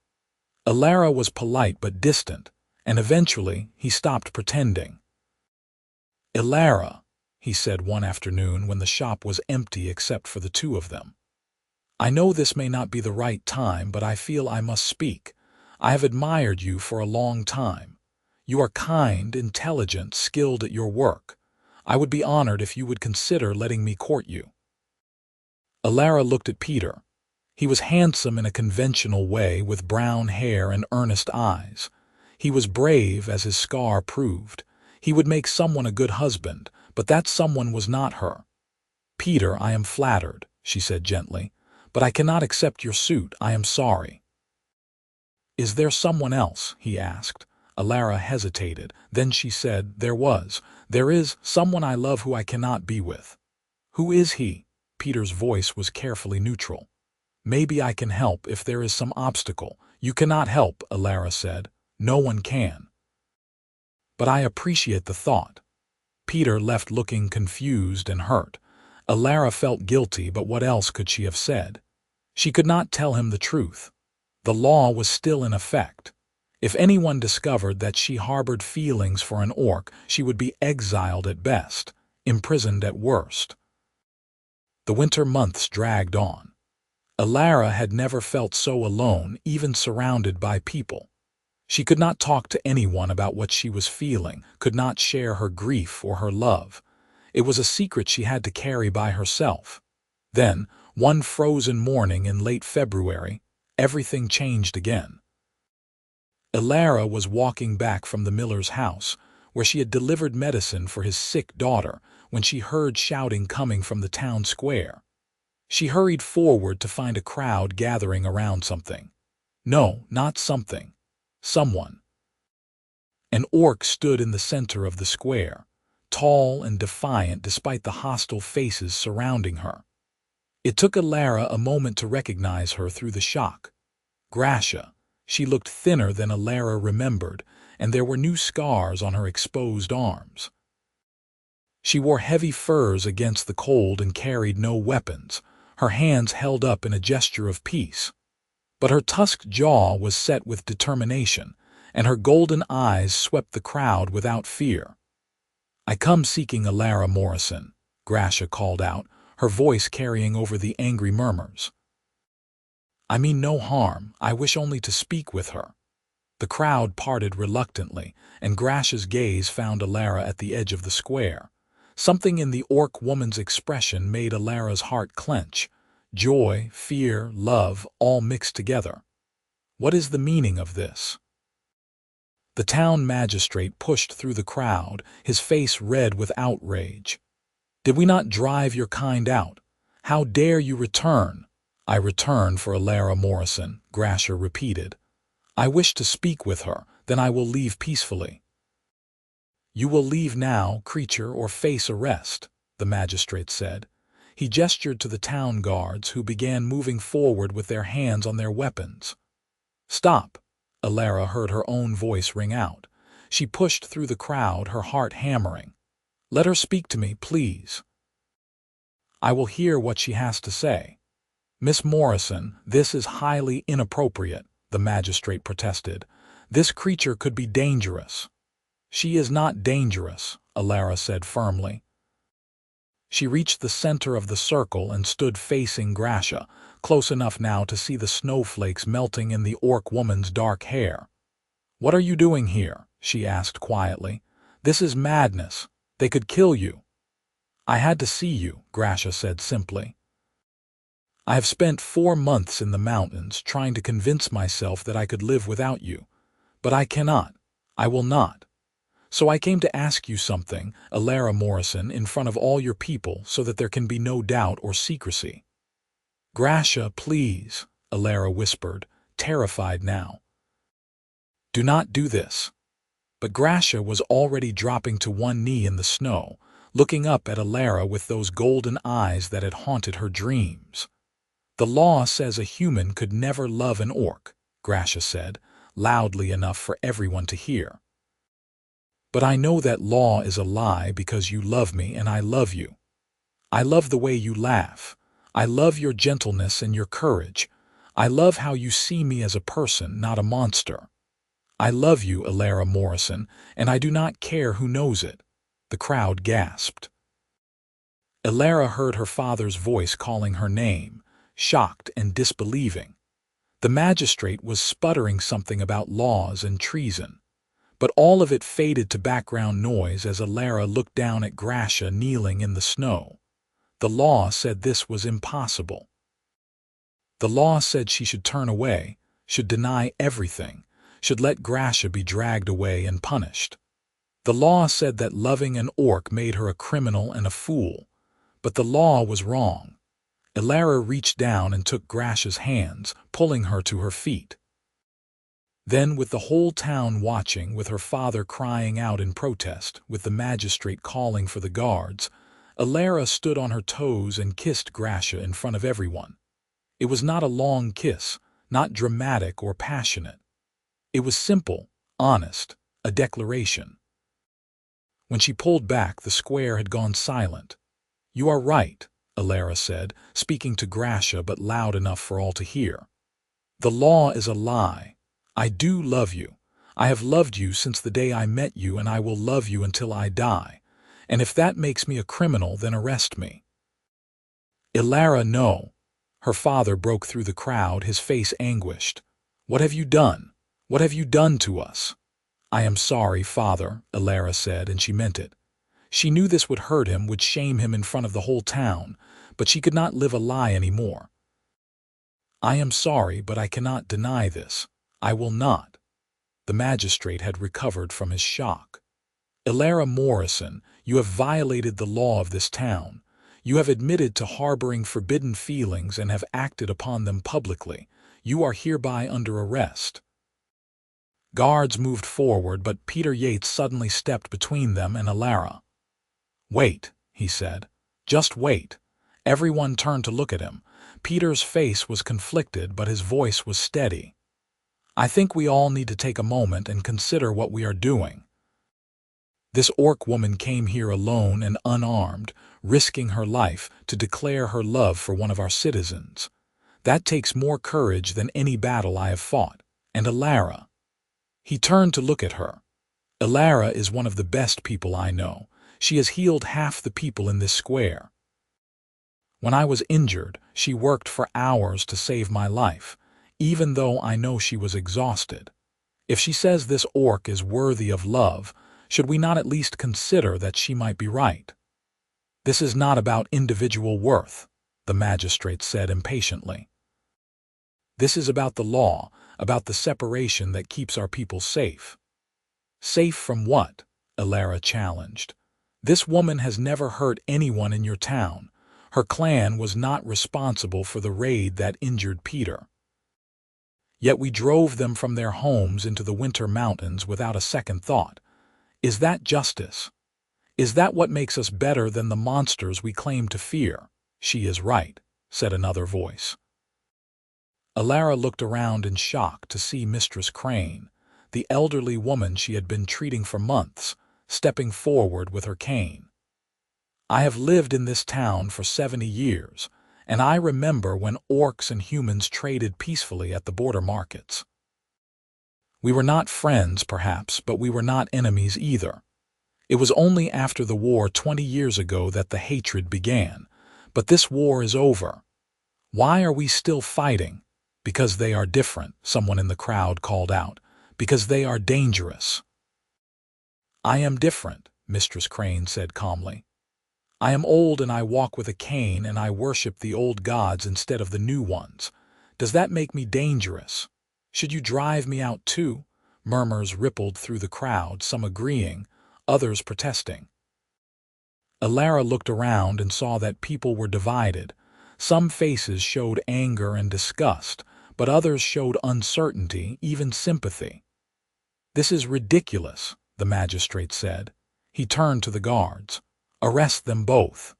Elara was polite but distant, and eventually he stopped pretending. "Elara," he said one afternoon when the shop was empty except for the 2 of them. "I know this may not be the right time, but I feel I must speak. I have admired you for a long time. You are kind, intelligent, skilled at your work. I would be honored if you would consider letting me court you." Elara looked at Peter. He was handsome in a conventional way, with brown hair and earnest eyes. He was brave, as his scar proved. He would make someone a good husband, but that someone was not her. "Peter, I am flattered," she said gently, "but I cannot accept your suit. I am sorry." "Is there someone else?" he asked. Elara hesitated. Then she said, "There is someone I love who I cannot be with." "Who is he?" Peter's voice was carefully neutral. "Maybe I can help if there is some obstacle." "You cannot help," Elara said. "No one can." "But I appreciate the thought." Peter left looking confused and hurt. Elara felt guilty, but what else could she have said? She could not tell him the truth. The law was still in effect. If anyone discovered that she harbored feelings for an orc, she would be exiled at best, imprisoned at worst. The winter months dragged on. Elara had never felt so alone, even surrounded by people. She could not talk to anyone about what she was feeling, could not share her grief or her love. It was a secret she had to carry by herself. Then, one frozen morning in late February, everything changed again. Elara was walking back from the miller's house, where she had delivered medicine for his sick daughter, when she heard shouting coming from the town square. She hurried forward to find a crowd gathering around something. No, not something. Someone. An orc stood in the center of the square, tall and defiant despite the hostile faces surrounding her. It took Elara a moment to recognize her through the shock. Grasha. She looked thinner than Elara remembered, and there were new scars on her exposed arms. She wore heavy furs against the cold and carried no weapons, her hands held up in a gesture of peace. But her tusked jaw was set with determination, and her golden eyes swept the crowd without fear. "I come seeking Elara Morrison," Grasha called out, her voice carrying over the angry murmurs. "I mean no harm, I wish only to speak with her." The crowd parted reluctantly, and Grasha's gaze found Elara at the edge of the square. Something in the orc woman's expression made Elara's heart clench. Joy, fear, love, all mixed together. What is the meaning of this? The town magistrate pushed through the crowd, his face red with outrage. "Did we not drive your kind out? How dare you return?" "I return for Elara Morrison," Grasha repeated. "I wish to speak with her, then I will leave peacefully." "You will leave now, creature, or face arrest," the magistrate said. He gestured to the town guards, who began moving forward with their hands on their weapons. "Stop!" Elara heard her own voice ring out. She pushed through the crowd, her heart hammering. "Let her speak to me, please. I will hear what she has to say." "Miss Morrison, this is highly inappropriate," the magistrate protested. "This creature could be dangerous." "She is not dangerous," Elara said firmly. She reached the center of the circle and stood facing Grasha, close enough now to see the snowflakes melting in the orc woman's dark hair. "What are you doing here?" she asked quietly. "This is madness. They could kill you." "I had to see you," Grasha said simply. "I have spent 4 months in the mountains trying to convince myself that I could live without you. But I cannot. I will not. So I came to ask you something, Elara Morrison, in front of all your people so that there can be no doubt or secrecy." "Grasha, please," Elara whispered, terrified now. "Do not do this." But Grasha was already dropping to one knee in the snow, looking up at Elara with those golden eyes that had haunted her dreams. "The law says a human could never love an orc," Grasha said, loudly enough for everyone to hear. "But I know that law is a lie because you love me and I love you. I love the way you laugh. I love your gentleness and your courage. I love how you see me as a person, not a monster. I love you, Elara Morrison, and I do not care who knows it." The crowd gasped. Elara heard her father's voice calling her name, shocked and disbelieving. The magistrate was sputtering something about laws and treason. but all of it faded to background noise as Elara looked down at Grasha kneeling in the snow. The law said this was impossible. The law said she should turn away, should deny everything, should let Grasha be dragged away and punished. The law said that loving an orc made her a criminal and a fool, but the law was wrong. Elara reached down and took Grasha's hands, pulling her to her feet. Then, with the whole town watching, with her father crying out in protest, with the magistrate calling for the guards, Elara stood on her toes and kissed Grasha in front of everyone. It was not a long kiss, not dramatic or passionate. It was simple, honest, a declaration. When she pulled back, the square had gone silent. "You are right," Elara said, speaking to Grasha but loud enough for all to hear. "The law is a lie. I do love you. I have loved you since the day I met you, and I will love you until I die. And if that makes me a criminal, then arrest me." "Elara, no." Her father broke through the crowd, his face anguished. "What have you done? What have you done to us?" "I am sorry, father," Elara said, and she meant it. She knew this would hurt him, would shame him in front of the whole town, but she could not live a lie anymore. "I am sorry, but I cannot deny this. I will not." The magistrate had recovered from his shock. "Elara Morrison, you have violated the law of this town. You have admitted to harboring forbidden feelings and have acted upon them publicly. You are hereby under arrest." Guards moved forward, but Peter Yates suddenly stepped between them and Elara. "Wait," he said. "Just wait." Everyone turned to look at him. Peter's face was conflicted, but his voice was steady. "I think we all need to take a moment and consider what we are doing. This orc woman came here alone and unarmed, risking her life to declare her love for one of our citizens. That takes more courage than any battle I have fought. And Elara." He turned to look at her. "Elara is one of the best people I know. She has healed half the people in this square. When I was injured, she worked for hours to save my life, even though I know she was exhausted. If she says this orc is worthy of love, should we not at least consider that she might be right?" "This is not about individual worth," the magistrate said impatiently. "This is about the law, about the separation that keeps our people safe." "Safe from what?" Elara challenged. "This woman has never hurt anyone in your town. Her clan was not responsible for the raid that injured Peter. Yet we drove them from their homes into the winter mountains without a second thought. Is that justice? Is that what makes us better than the monsters we claim to fear?" "She is right," said another voice. Elara looked around in shock to see Mistress Crane, the elderly woman she had been treating for months, stepping forward with her cane. "I have lived in this town for 70 years, and I remember when orcs and humans traded peacefully at the border markets. We were not friends, perhaps, but we were not enemies either. It was only after the war 20 years ago that the hatred began. But this war is over. Why are we still fighting? Because they are different," someone in the crowd called out. "Because they are dangerous." "I am different," Mistress Crane said calmly. "I am old and I walk with a cane and I worship the old gods instead of the new ones. Does that make me dangerous? Should you drive me out too?" Murmurs rippled through the crowd, some agreeing, others protesting. Elara looked around and saw that people were divided. Some faces showed anger and disgust, but others showed uncertainty, even sympathy. "This is ridiculous," the magistrate said. He turned to the guards. "Arrest them both.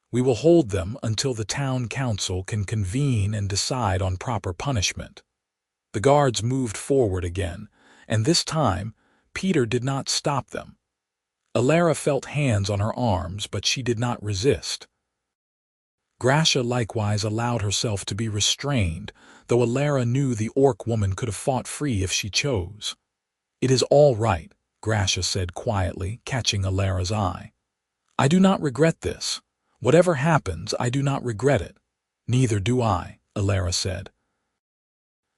We will hold them until the town council can convene and decide on proper punishment." The guards moved forward again, and this time Peter did not stop them. Elara felt hands on her arms, but she did not resist. Grasha likewise allowed herself to be restrained, though Elara knew the orc woman could have fought free if she chose. "It is all right," Grasha said quietly, catching Elara's eye. "I do not regret this. Whatever happens, I do not regret it." "Neither do I," Elara said.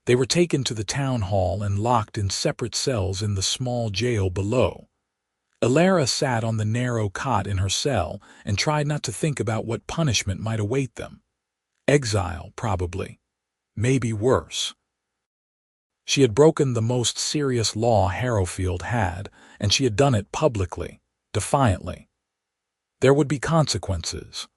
They were taken to the town hall and locked in separate cells in the small jail below. Elara sat on the narrow cot in her cell and tried not to think about what punishment might await them. Exile, probably. Maybe worse. She had broken the most serious law Harrowfield had, and she had done it publicly, defiantly. There would be consequences.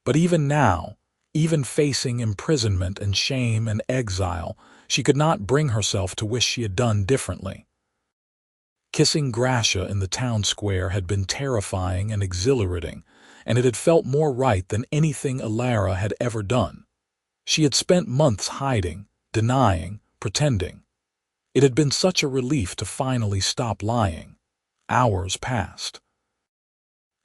But even now, even facing imprisonment and shame and exile, she could not bring herself to wish she had done differently. Kissing Grasha in the town square had been terrifying and exhilarating, and it had felt more right than anything Elara had ever done. She had spent months hiding, denying, pretending. It had been such a relief to finally stop lying. Hours passed.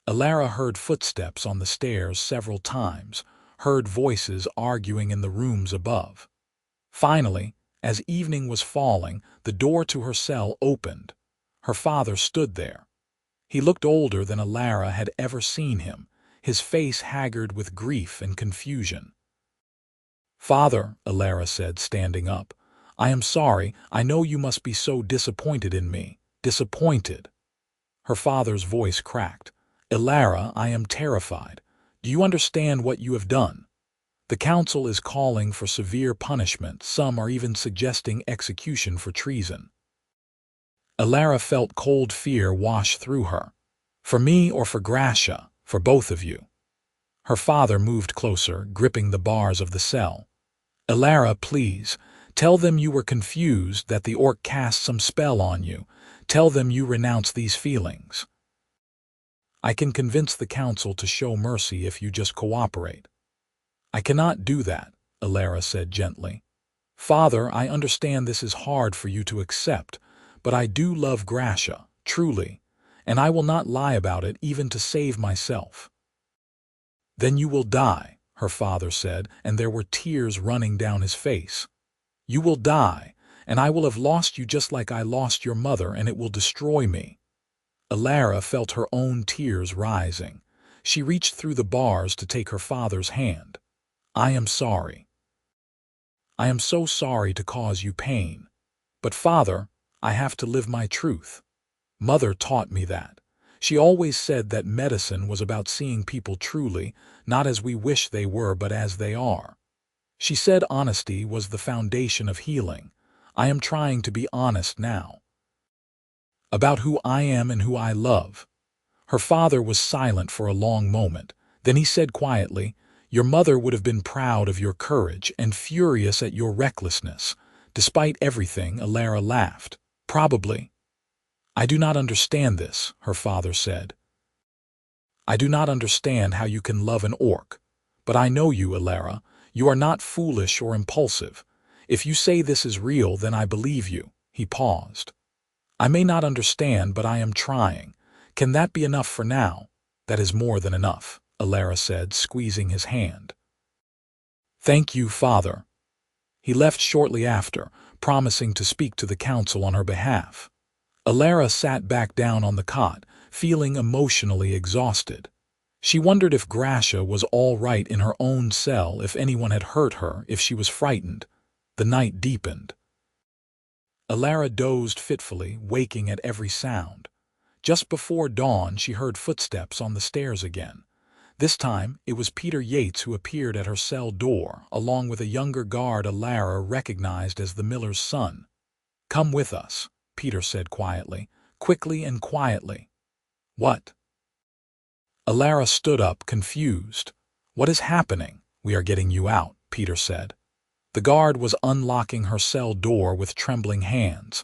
Elara heard footsteps on the stairs several times, heard voices arguing in the rooms above. Finally, as evening was falling, the door to her cell opened. Her father stood there. He looked older than Elara had ever seen him, his face haggard with grief and confusion. "Father," Elara said, standing up, "I am sorry. I know you must be so disappointed in me. Disappointed." Her father's voice cracked. "Elara, I am terrified. Do you understand what you have done? The council is calling for severe punishment. Some are even suggesting execution for treason." Elara felt cold fear wash through her. "For me or for Grasha? For both of you?" Her father moved closer, gripping the bars of the cell. "Elara, please. Tell them you were confused, that the orc cast some spell on you. Tell them you renounce these feelings." "I can convince the council to show mercy if you just cooperate." "I cannot do that," Elara said gently. "Father, I understand this is hard for you to accept, but I do love Grasha, truly, and I will not lie about it even to save myself." "Then you will die," her father said, and there were tears running down his face. "You will die, and I will have lost you just like I lost your mother, and it will destroy me." Elara felt her own tears rising. She reached through the bars to take her father's hand. "I am sorry. I am so sorry to cause you pain. But father, I have to live my truth. Mother taught me that. She always said that medicine was about seeing people truly, not as we wish they were but as they are. She said honesty was the foundation of healing. I am trying to be honest now. About who I am and who I love." Her father was silent for a long moment. Then he said quietly, "Your mother would have been proud of your courage and furious at your recklessness. Despite everything," Elara laughed. "Probably." "I do not understand this," her father said. "I do not understand how you can love an orc. But I know you, Elara. You are not foolish or impulsive. If you say this is real, then I believe you." He paused. "I may not understand, but I am trying. Can that be enough for now?" "That is more than enough," Elara said, squeezing his hand. "Thank you, father." He left shortly after, promising to speak to the council on her behalf. Elara sat back down on the cot, feeling emotionally exhausted. She wondered if Grasha was all right in her own cell, if anyone had hurt her, if she was frightened. The night deepened. Elara dozed fitfully, waking at every sound. Just before dawn, she heard footsteps on the stairs again. This time, it was Peter Yates who appeared at her cell door, along with a younger guard Elara recognized as the miller's son. "Come with us," Peter said quietly, quickly and quietly. "What?" Elara stood up, confused. "What is happening?" "We are getting you out," Peter said. The guard was unlocking her cell door with trembling hands.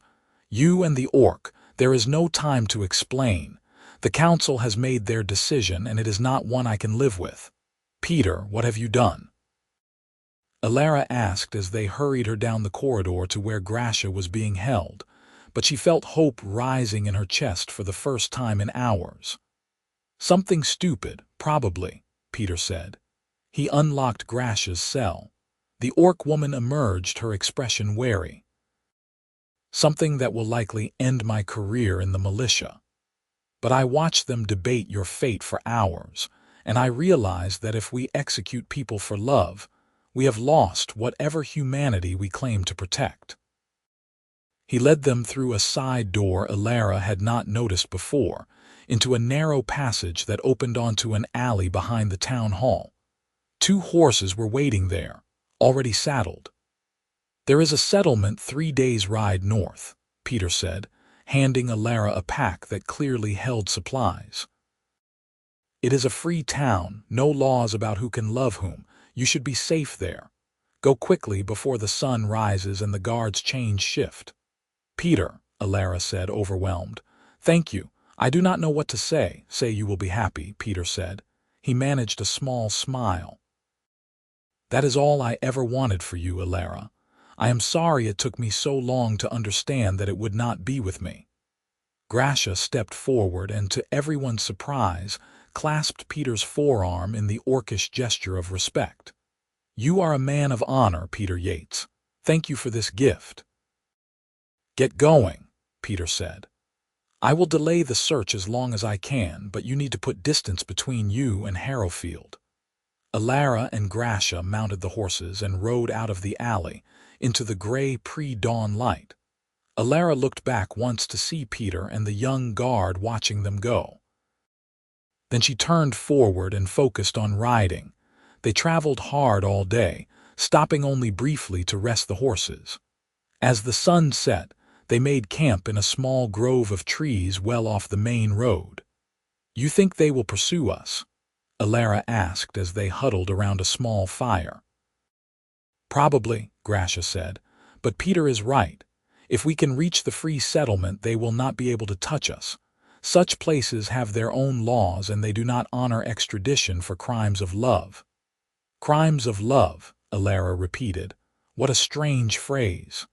"You and the orc, there is no time to explain. The council has made their decision, and it is not one I can live with." "Peter, what have you done?" Elara asked as they hurried her down the corridor to where Grasha was being held, but she felt hope rising in her chest for the first time in hours. "Something stupid, probably," Peter said. He unlocked Grasha's cell. The orc woman emerged, her expression wary. "Something that will likely end my career in the militia. But I watched them debate your fate for hours, and I realized that if we execute people for love, We have lost whatever humanity we claim to protect. He led them through a side door Elara had not noticed before, into a narrow passage that opened onto an alley behind the town hall. 2 horses were waiting there, already saddled. "There is a settlement 3 days' ride north," Peter said, handing Elara a pack that clearly held supplies. "It is a free town, no laws about who can love whom. You should be safe there. Go quickly before the sun rises and the guards change shift." "Peter," Elara said, overwhelmed. "Thank you. I do not know what to say." "Say you will be happy," Peter said. He managed a small smile. "That is all I ever wanted for you, Elara. I am sorry it took me so long to understand that it would not be with me." Grasha stepped forward and, to everyone's surprise, clasped Peter's forearm in the orcish gesture of respect. "You are a man of honor, Peter Yates. Thank you for this gift." "Get going," Peter said. "I will delay the search as long as I can, but you need to put distance between you and Harrowfield." Elara and Grasha mounted the horses and rode out of the alley into the gray pre-dawn light. Elara looked back once to see Peter and the young guard watching them go. Then she turned forward and focused on riding. They traveled hard all day, stopping only briefly to rest the horses. As the sun set, they made camp in a small grove of trees well off the main road. "You think they will pursue us?" Elara asked as they huddled around a small fire. "Probably," Grasha said, "but Peter is right. If we can reach the free settlement, they will not be able to touch us. Such places have their own laws and they do not honor extradition for crimes of love." "Crimes of love," Elara repeated. What a strange phrase.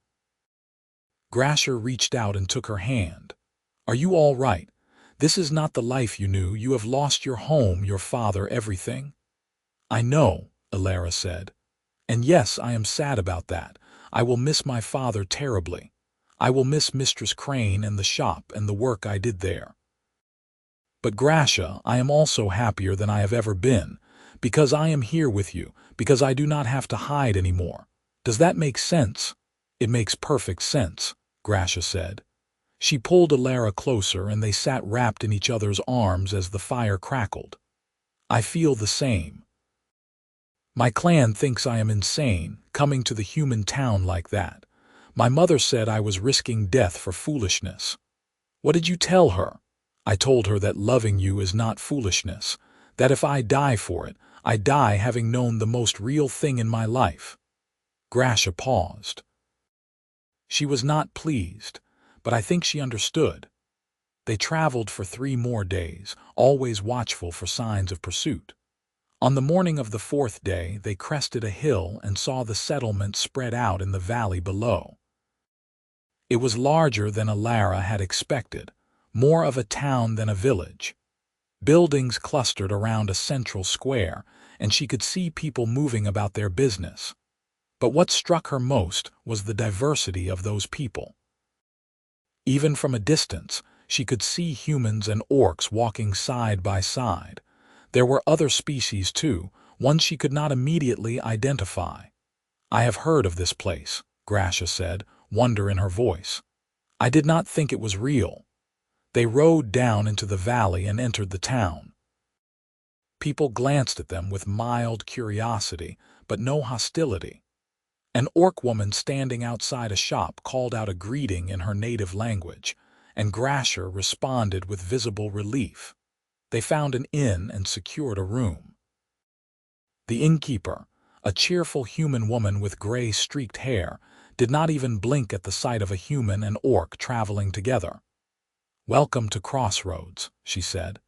Grasha reached out and took her hand. "Are you all right? This is not the life you knew. You have lost your home, your father, everything." "I know," Elara said. "And yes, I am sad about that. I will miss my father terribly. I will miss Mistress Crane and the shop and the work I did there. But Grasha, I am also happier than I have ever been, because I am here with you, because I do not have to hide anymore. Does that make sense?" "It makes perfect sense," Grasha said. She pulled Elara closer and they sat wrapped in each other's arms as the fire crackled. "I feel the same. My clan thinks I am insane, coming to the human town like that. My mother said I was risking death for foolishness." "What did you tell her?" "I told her that loving you is not foolishness, that if I die for it, I die having known the most real thing in my life." Grasha paused. She was not pleased, but I think she understood. They traveled for 3 more days, always watchful for signs of pursuit. On the morning of the 4th day, they crested a hill and saw the settlement spread out in the valley below. It was larger than Elara had expected, more of a town than a village. Buildings clustered around a central square, and she could see people moving about their business. But what struck her most was the diversity of those people. Even from a distance, she could see humans and orcs walking side by side. There were other species too, ones she could not immediately identify. "I have heard of this place," Grasha said, wonder in her voice. "I did not think it was real." They rode down into the valley and entered the town. People glanced at them with mild curiosity, but no hostility. An orc woman standing outside a shop called out a greeting in her native language, and Grasha responded with visible relief. They found an inn and secured a room. The innkeeper, a cheerful human woman with gray streaked hair, did not even blink at the sight of a human and orc traveling together. "Welcome to Crossroads," she said.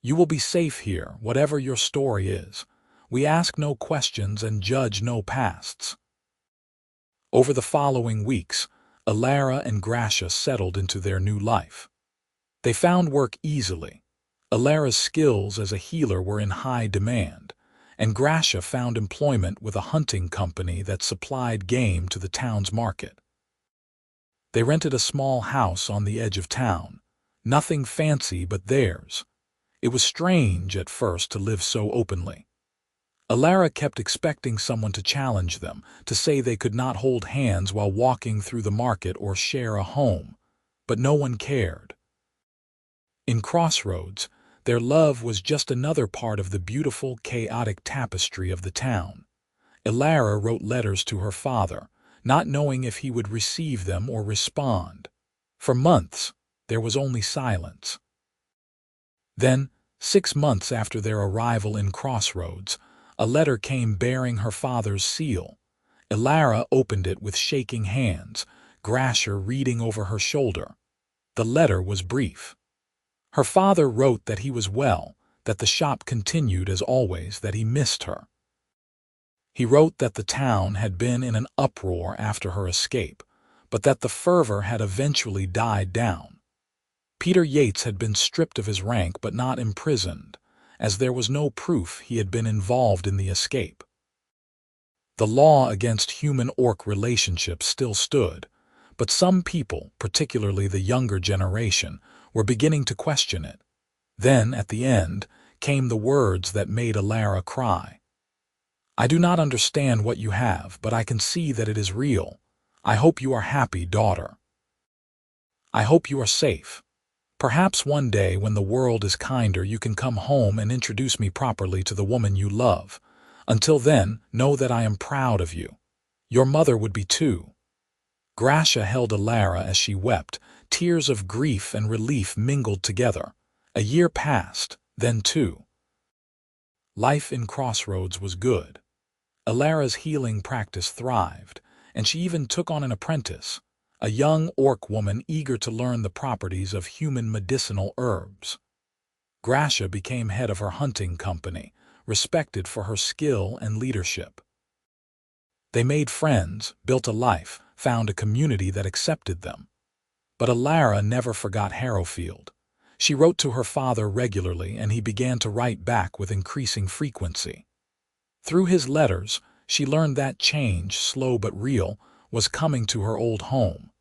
"You will be safe here, whatever your story is. We ask no questions and judge no pasts." Over the following weeks, Elara and Grasha settled into their new life. They found work easily. Elara's skills as a healer were in high demand, and Grasha found employment with a hunting company that supplied game to the town's market. They rented a small house on the edge of town, nothing fancy but theirs. It was strange at first to live so openly. Elara kept expecting someone to challenge them, to say they could not hold hands while walking through the market or share a home, but no one cared. In Crossroads, their love was just another part of the beautiful, chaotic tapestry of the town. Elara wrote letters to her father, not knowing if he would receive them or respond. For months, there was only silence. Then, 6 months after their arrival in Crossroads, a letter came bearing her father's seal. Elara opened it with shaking hands, Grasha reading over her shoulder. The letter was brief. Her father wrote that he was well, that the shop continued as always, that he missed her. He wrote that the town had been in an uproar after her escape, but that the fervor had eventually died down. Peter Yates had been stripped of his rank but not imprisoned, as there was no proof he had been involved in the escape. The law against human-orc relationships still stood, but some people, particularly the younger generation, were beginning to question it. Then, at the end, came the words that made Elara cry. "I do not understand what you have, but I can see that it is real. I hope you are happy, daughter. I hope you are safe. Perhaps one day when the world is kinder you can come home and introduce me properly to the woman you love. Until then, know that I am proud of you. Your mother would be too." Grasha held Elara as she wept, tears of grief and relief mingled together. A year passed, then 2. Life in Crossroads was good. Elara's healing practice thrived, and she even took on an apprentice, a young orc woman eager to learn the properties of human medicinal herbs. Grasha became head of her hunting company, respected for her skill and leadership. They made friends, built a life, found a community that accepted them. But Elara never forgot Harrowfield. She wrote to her father regularly, and he began to write back with increasing frequency. Through his letters, she learned that change, slow but real, was coming to her old home.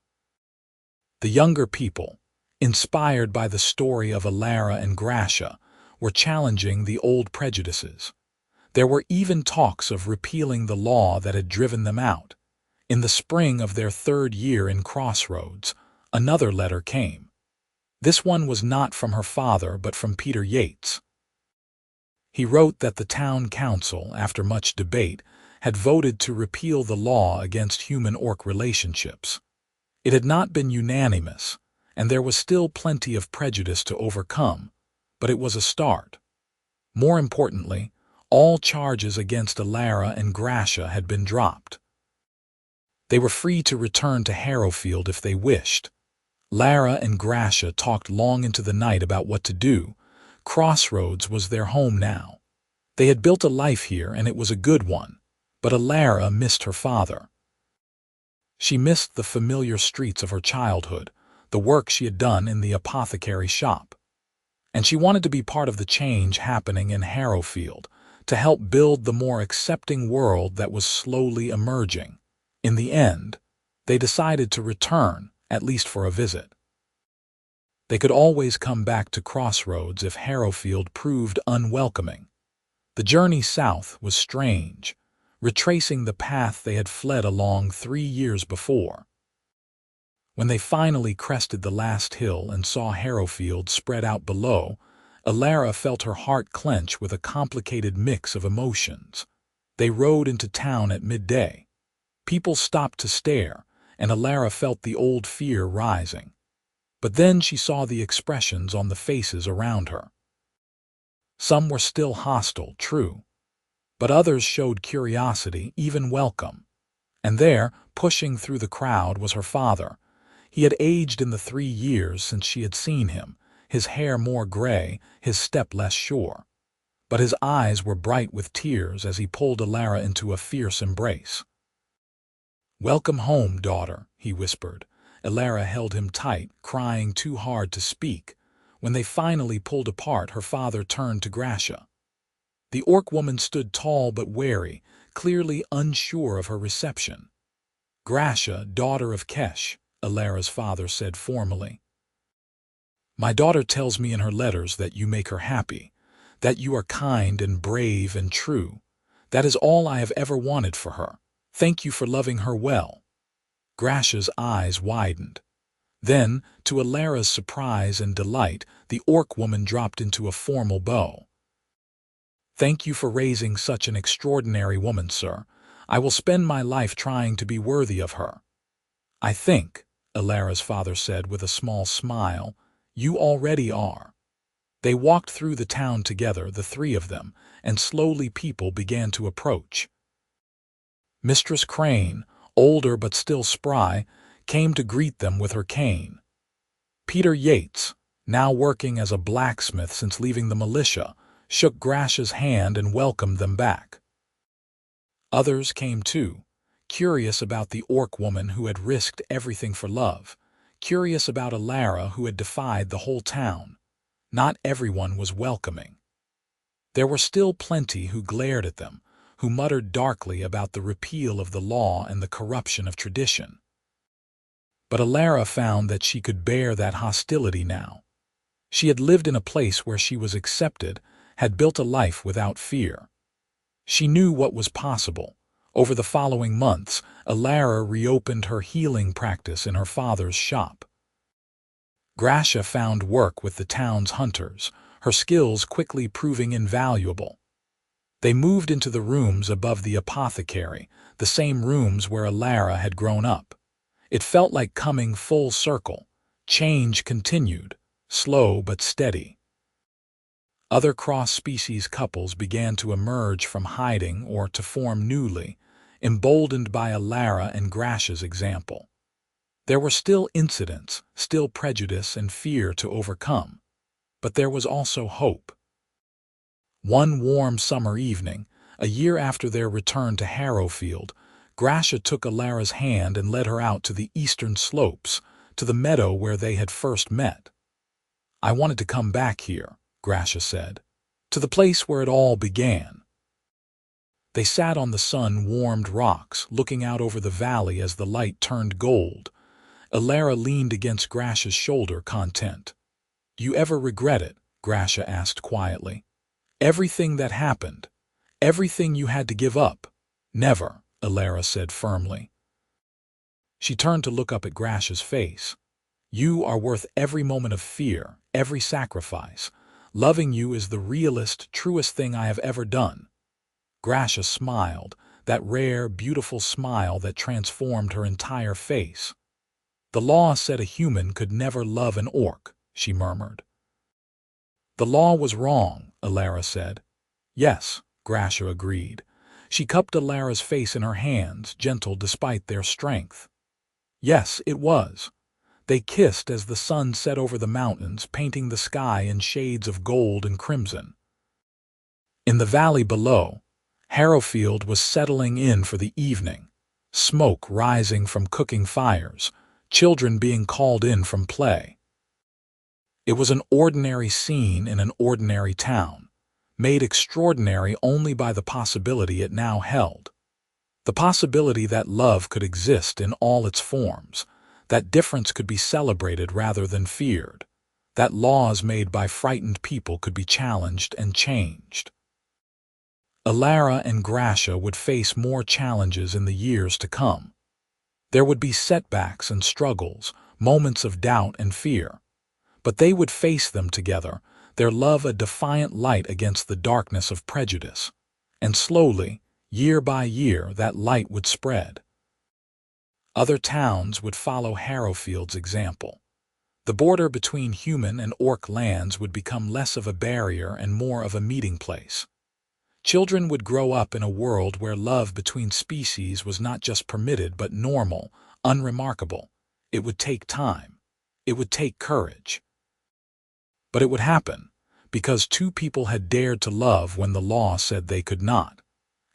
The younger people, inspired by the story of Elara and Grasha, were challenging the old prejudices. There were even talks of repealing the law that had driven them out. In the spring of their 3rd year in Crossroads, another letter came. This one was not from her father but from Peter Yates. He wrote that the town council, after much debate, had voted to repeal the law against human-orc relationships. It had not been unanimous, and there was still plenty of prejudice to overcome, but it was a start. More importantly, all charges against Elara and Grasha had been dropped. They were free to return to Harrowfield if they wished. Elara and Grasha talked long into the night about what to do. Crossroads was their home now. They had built a life here, and it was a good one, but Elara missed her father. She missed the familiar streets of her childhood, the work she had done in the apothecary shop. And she wanted to be part of the change happening in Harrowfield, to help build the more accepting world that was slowly emerging. In the end, they decided to return, at least for a visit. They could always come back to Crossroads if Harrowfield proved unwelcoming. The journey south was strange, retracing the path they had fled along 3 years before. When they finally crested the last hill and saw Harrowfield spread out below, Elara felt her heart clench with a complicated mix of emotions. They rode into town at midday. People stopped to stare, and Elara felt the old fear rising. But then she saw the expressions on the faces around her. Some were still hostile, true, but others showed curiosity, even welcome. And there, pushing through the crowd, was her father. He had aged in the 3 years since she had seen him, his hair more gray, his step less sure. But his eyes were bright with tears as he pulled Elara into a fierce embrace. "Welcome home, daughter," he whispered. Elara held him tight, crying too hard to speak. When they finally pulled apart, her father turned to Grasha. The orc woman stood tall but wary, clearly unsure of her reception. "Grasha, daughter of Kesh," Elara's father said formally. "My daughter tells me in her letters that you make her happy, that you are kind and brave and true, That is all I have ever wanted for her. Thank you for loving her well." Grasha's eyes widened. Then, to Elara's surprise and delight, the orc woman dropped into a formal bow. "Thank you for raising such an extraordinary woman, sir. I will spend my life trying to be worthy of her." "I think," Elara's father said with a small smile, "you already are." They walked through the town together, the three of them, and slowly people began to approach. Mistress Crane, older but still spry, came to greet them with her cane. Peter Yates, now working as a blacksmith since leaving the militia, shook Grasha's hand and welcomed them back. Others came too, curious about the orc woman who had risked everything for love, curious about Elara who had defied the whole town. Not everyone was welcoming. There were still plenty who glared at them, who muttered darkly about the repeal of the law and the corruption of tradition. But Elara found that she could bear that hostility now. She had lived in a place where she was accepted, had built a life without fear. She knew what was possible. Over the following months, Elara reopened her healing practice in her father's shop. Grasha found work with the town's hunters, her skills quickly proving invaluable. They moved into the rooms above the apothecary, the same rooms where Elara had grown up. It felt like coming full circle. Change continued, slow but steady. Other cross-species couples began to emerge from hiding or to form newly, emboldened by Elara and Grasha's example. There were still incidents, still prejudice and fear to overcome, but there was also hope. One warm summer evening, a year after their return to Harrowfield, Grasha took Elara's hand and led her out to the eastern slopes, to the meadow where they had first met. "I wanted to come back here," Grasha said, "to the place where it all began." They sat on the sun-warmed rocks, looking out over the valley as the light turned gold. Elara leaned against Grasha's shoulder, content. "You ever regret it?" Grasha asked quietly. "Everything that happened, everything you had to give up?" "Never," Elara said firmly. She turned to look up at Grasha's face. "You are worth every moment of fear, every sacrifice. Loving you is the realest, truest thing I have ever done." Grasha smiled, that rare, beautiful smile that transformed her entire face. "The law said a human could never love an orc," she murmured. "The law was wrong," Elara said. "Yes," Grasha agreed. She cupped Elara's face in her hands, gentle despite their strength. "Yes, it was." They kissed as the sun set over the mountains, painting the sky in shades of gold and crimson. In the valley below, Harrowfield was settling in for the evening, smoke rising from cooking fires, children being called in from play. It was an ordinary scene in an ordinary town, made extraordinary only by the possibility it now held. The possibility that love could exist in all its forms, that difference could be celebrated rather than feared, that laws made by frightened people could be challenged and changed. Elara and Grasha would face more challenges in the years to come. There would be setbacks and struggles, moments of doubt and fear. But they would face them together, their love a defiant light against the darkness of prejudice. And slowly, year by year, that light would spread. Other towns would follow Harrowfield's example. The border between human and orc lands would become less of a barrier and more of a meeting place. Children would grow up in a world where love between species was not just permitted but normal, unremarkable. It would take time. It would take courage. But it would happen, because two people had dared to love when the law said they could not,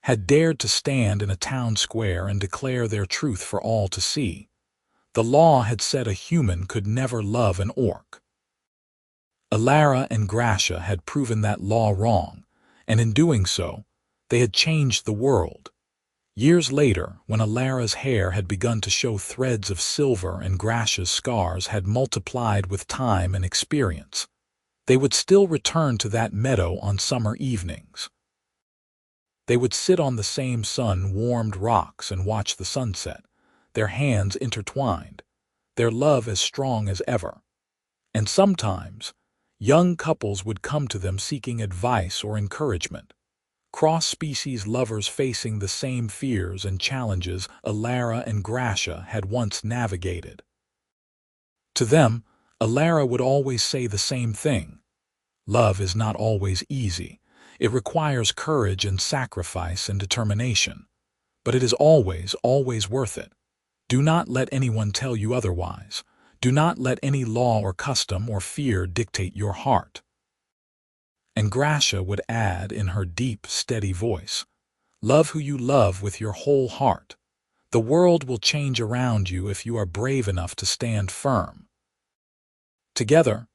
had dared to stand in a town square and declare their truth for all to see. The law had said a human could never love an orc. Elara and Grasha had proven that law wrong, and in doing so, they had changed the world. Years later, when Elara's hair had begun to show threads of silver and Grasha's scars had multiplied with time and experience, they would still return to that meadow on summer evenings. They would sit on the same sun-warmed rocks and watch the sunset, their hands intertwined, their love as strong as ever. And sometimes, young couples would come to them seeking advice or encouragement. Cross-species lovers facing the same fears and challenges Elara and Grasha had once navigated. To them, Elara would always say the same thing. Love is not always easy. It requires courage and sacrifice and determination. But it is always, always worth it. Do not let anyone tell you otherwise. Do not let any law or custom or fear dictate your heart. And Grasha would add in her deep, steady voice, love who you love with your whole heart. The world will change around you if you are brave enough to stand firm. Together,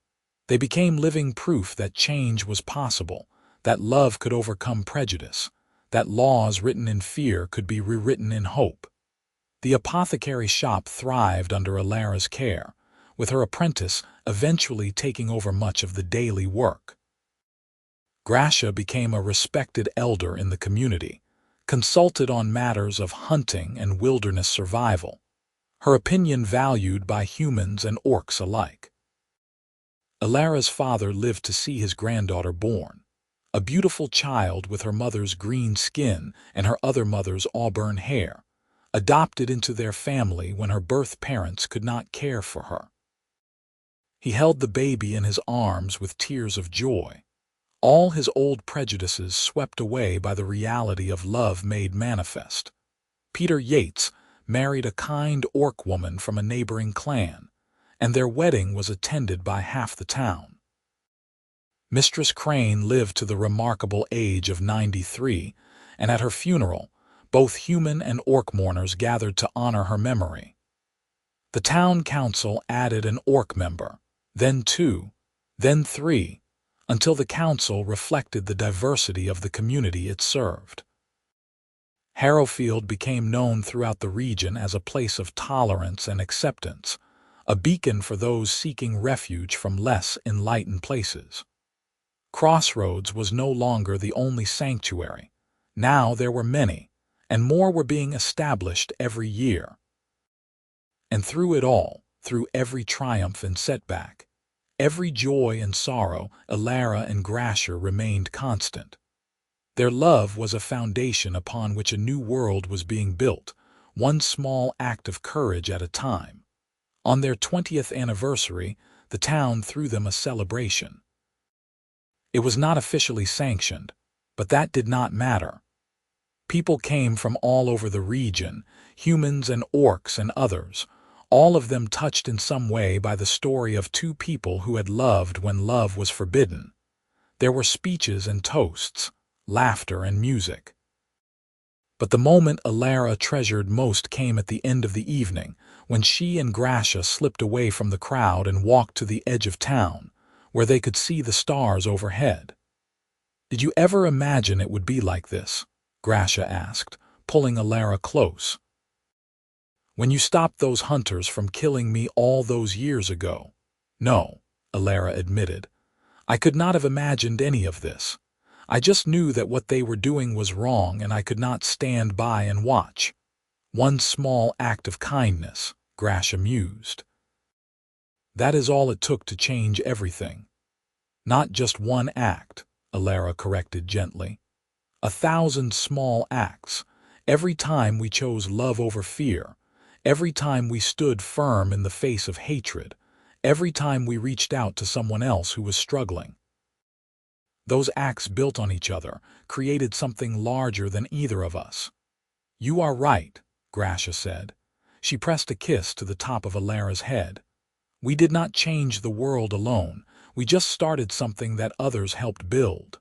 they became living proof that change was possible, that love could overcome prejudice, that laws written in fear could be rewritten in hope. The apothecary shop thrived under Elara's care, with her apprentice eventually taking over much of the daily work. Grasha became a respected elder in the community, consulted on matters of hunting and wilderness survival, her opinion valued by humans and orcs alike. Elara's father lived to see his granddaughter born, a beautiful child with her mother's green skin and her other mother's auburn hair, adopted into their family when her birth parents could not care for her. He held the baby in his arms with tears of joy, all his old prejudices swept away by the reality of love made manifest. Peter Yates married a kind orc woman from a neighboring clan, and their wedding was attended by half the town. Mistress Crane lived to the remarkable age of 93, and at her funeral, both human and orc mourners gathered to honor her memory. The town council added an orc member, then 2, then 3, until the council reflected the diversity of the community it served. Harrowfield became known throughout the region as a place of tolerance and acceptance, a beacon for those seeking refuge from less enlightened places. Crossroads was no longer the only sanctuary. Now there were many, and more were being established every year. And through it all, through every triumph and setback, every joy and sorrow, Elara and Grasha remained constant. Their love was a foundation upon which a new world was being built, one small act of courage at a time. On their 20th anniversary, the town threw them a celebration. It was not officially sanctioned, but that did not matter. People came from all over the region, humans and orcs and others, all of them touched in some way by the story of two people who had loved when love was forbidden. There were speeches and toasts, laughter and music. But the moment Elara treasured most came at the end of the evening, when she and Grasha slipped away from the crowd and walked to the edge of town, where they could see the stars overhead. "Did you ever imagine it would be like this?" Grasha asked, pulling Elara close. "When you stopped those hunters from killing me all those years ago?" "No," Elara admitted. "I could not have imagined any of this. I just knew that what they were doing was wrong and I could not stand by and watch." "One small act of kindness," Grasha mused. "That is all it took to change everything." "Not just one act," Elara corrected gently. 1,000 small acts, every time we chose love over fear, every time we stood firm in the face of hatred, every time we reached out to someone else who was struggling. Those acts built on each other, created something larger than either of us. "You are right," Grasha said. She pressed a kiss to the top of Elara's head. "We did not change the world alone. We just started something that others helped build."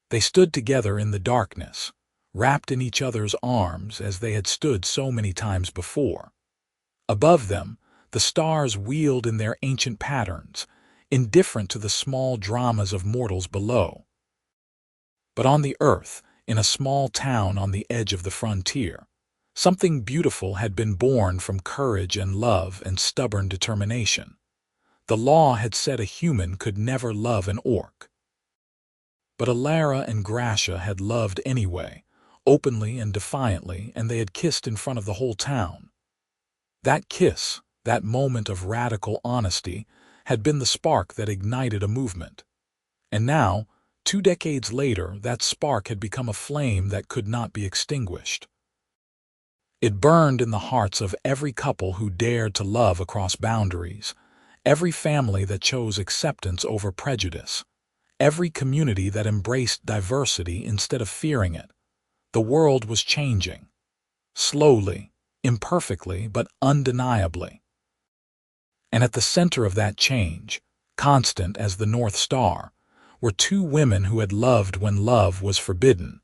They stood together in the darkness, wrapped in each other's arms as they had stood so many times before. Above them, the stars wheeled in their ancient patterns, indifferent to the small dramas of mortals below. But on the earth, in a small town on the edge of the frontier, something beautiful had been born from courage and love and stubborn determination. The law had said a human could never love an orc. But Elara and Grasha had loved anyway, openly and defiantly, and they had kissed in front of the whole town. That kiss, that moment of radical honesty, had been the spark that ignited a movement. And now, 2 decades later, that spark had become a flame that could not be extinguished. It burned in the hearts of every couple who dared to love across boundaries, every family that chose acceptance over prejudice, every community that embraced diversity instead of fearing it. The world was changing. Slowly, imperfectly, but undeniably. And at the center of that change, constant as the North Star, were two women who had loved when love was forbidden,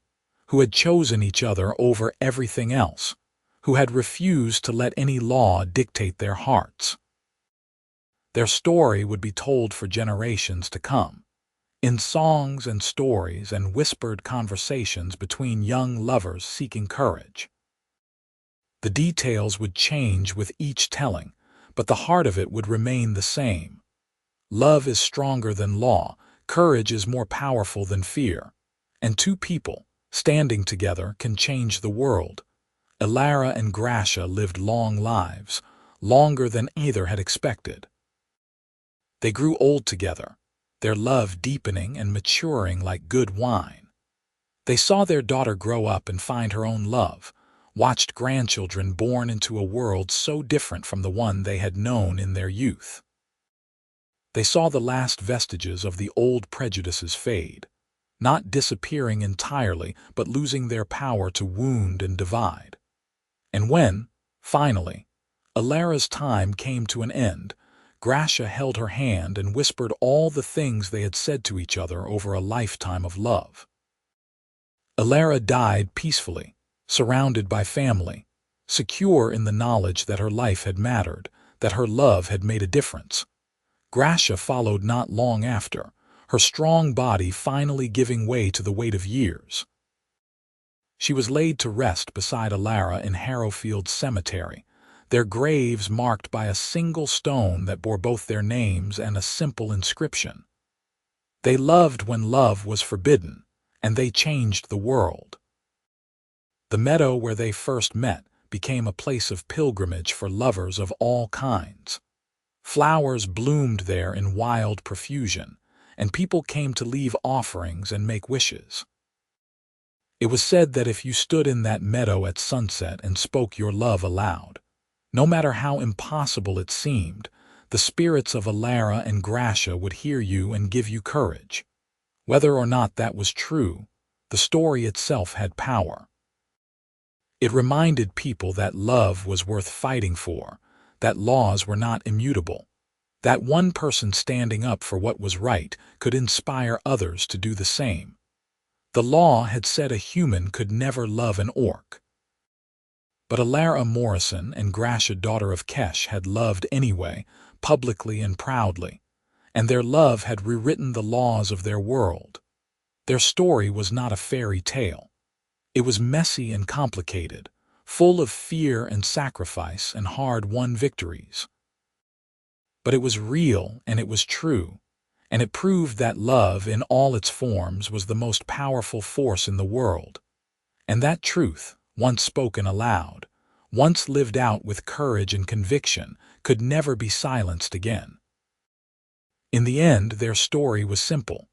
who had chosen each other over everything else, who had refused to let any law dictate their hearts. Their story would be told for generations to come, in songs and stories and whispered conversations between young lovers seeking courage. The details would change with each telling, but the heart of it would remain the same. Love is stronger than law, courage is more powerful than fear, and two people, standing together, can change the world. Elara and Grasha lived long lives, longer than either had expected. They grew old together, their love deepening and maturing like good wine. They saw their daughter grow up and find her own love, watched grandchildren born into a world so different from the one they had known in their youth. They saw the last vestiges of the old prejudices fade, not disappearing entirely, but losing their power to wound and divide. And when, finally, Elara's time came to an end, Grasha held her hand and whispered all the things they had said to each other over a lifetime of love. Elara died peacefully, surrounded by family, secure in the knowledge that her life had mattered, that her love had made a difference. Grasha followed not long after, her strong body finally giving way to the weight of years. She was laid to rest beside Elara in Harrowfield's cemetery, their graves marked by a single stone that bore both their names and a simple inscription. They loved when love was forbidden, and they changed the world. The meadow where they first met became a place of pilgrimage for lovers of all kinds. Flowers bloomed there in wild profusion, and people came to leave offerings and make wishes. It was said that if you stood in that meadow at sunset and spoke your love aloud, no matter how impossible it seemed, the spirits of Elara and Grasha would hear you and give you courage. Whether or not that was true, the story itself had power. It reminded people that love was worth fighting for, that laws were not immutable, that one person standing up for what was right could inspire others to do the same. The law had said a human could never love an orc. But Elara Morrison and Grasha, daughter of Kesh, had loved anyway, publicly and proudly, and their love had rewritten the laws of their world. Their story was not a fairy tale. It was messy and complicated, full of fear and sacrifice and hard-won victories. But it was real and it was true, and it proved that love in all its forms was the most powerful force in the world. And that truth, once spoken aloud, once lived out with courage and conviction, could never be silenced again. In the end, their story was simple.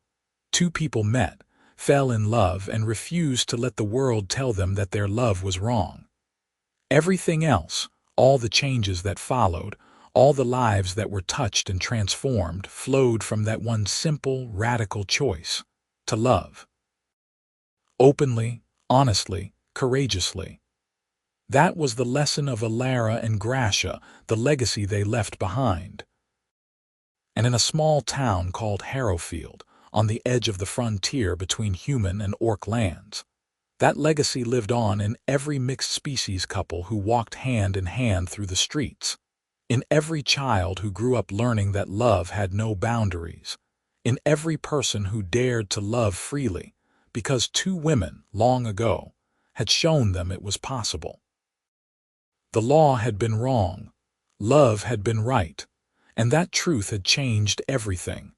Two people met, fell in love, and refused to let the world tell them that their love was wrong. Everything else, all the changes that followed, all the lives that were touched and transformed, flowed from that one simple, radical choice: to love. Openly, honestly, courageously. That was the lesson of Elara and Grasha, the legacy they left behind. And in a small town called Harrowfield, on the edge of the frontier between human and orc lands, that legacy lived on in every mixed-species couple who walked hand in hand through the streets, in every child who grew up learning that love had no boundaries, in every person who dared to love freely, because two women, long ago, had shown them it was possible. The law had been wrong, love had been right, and that truth had changed everything.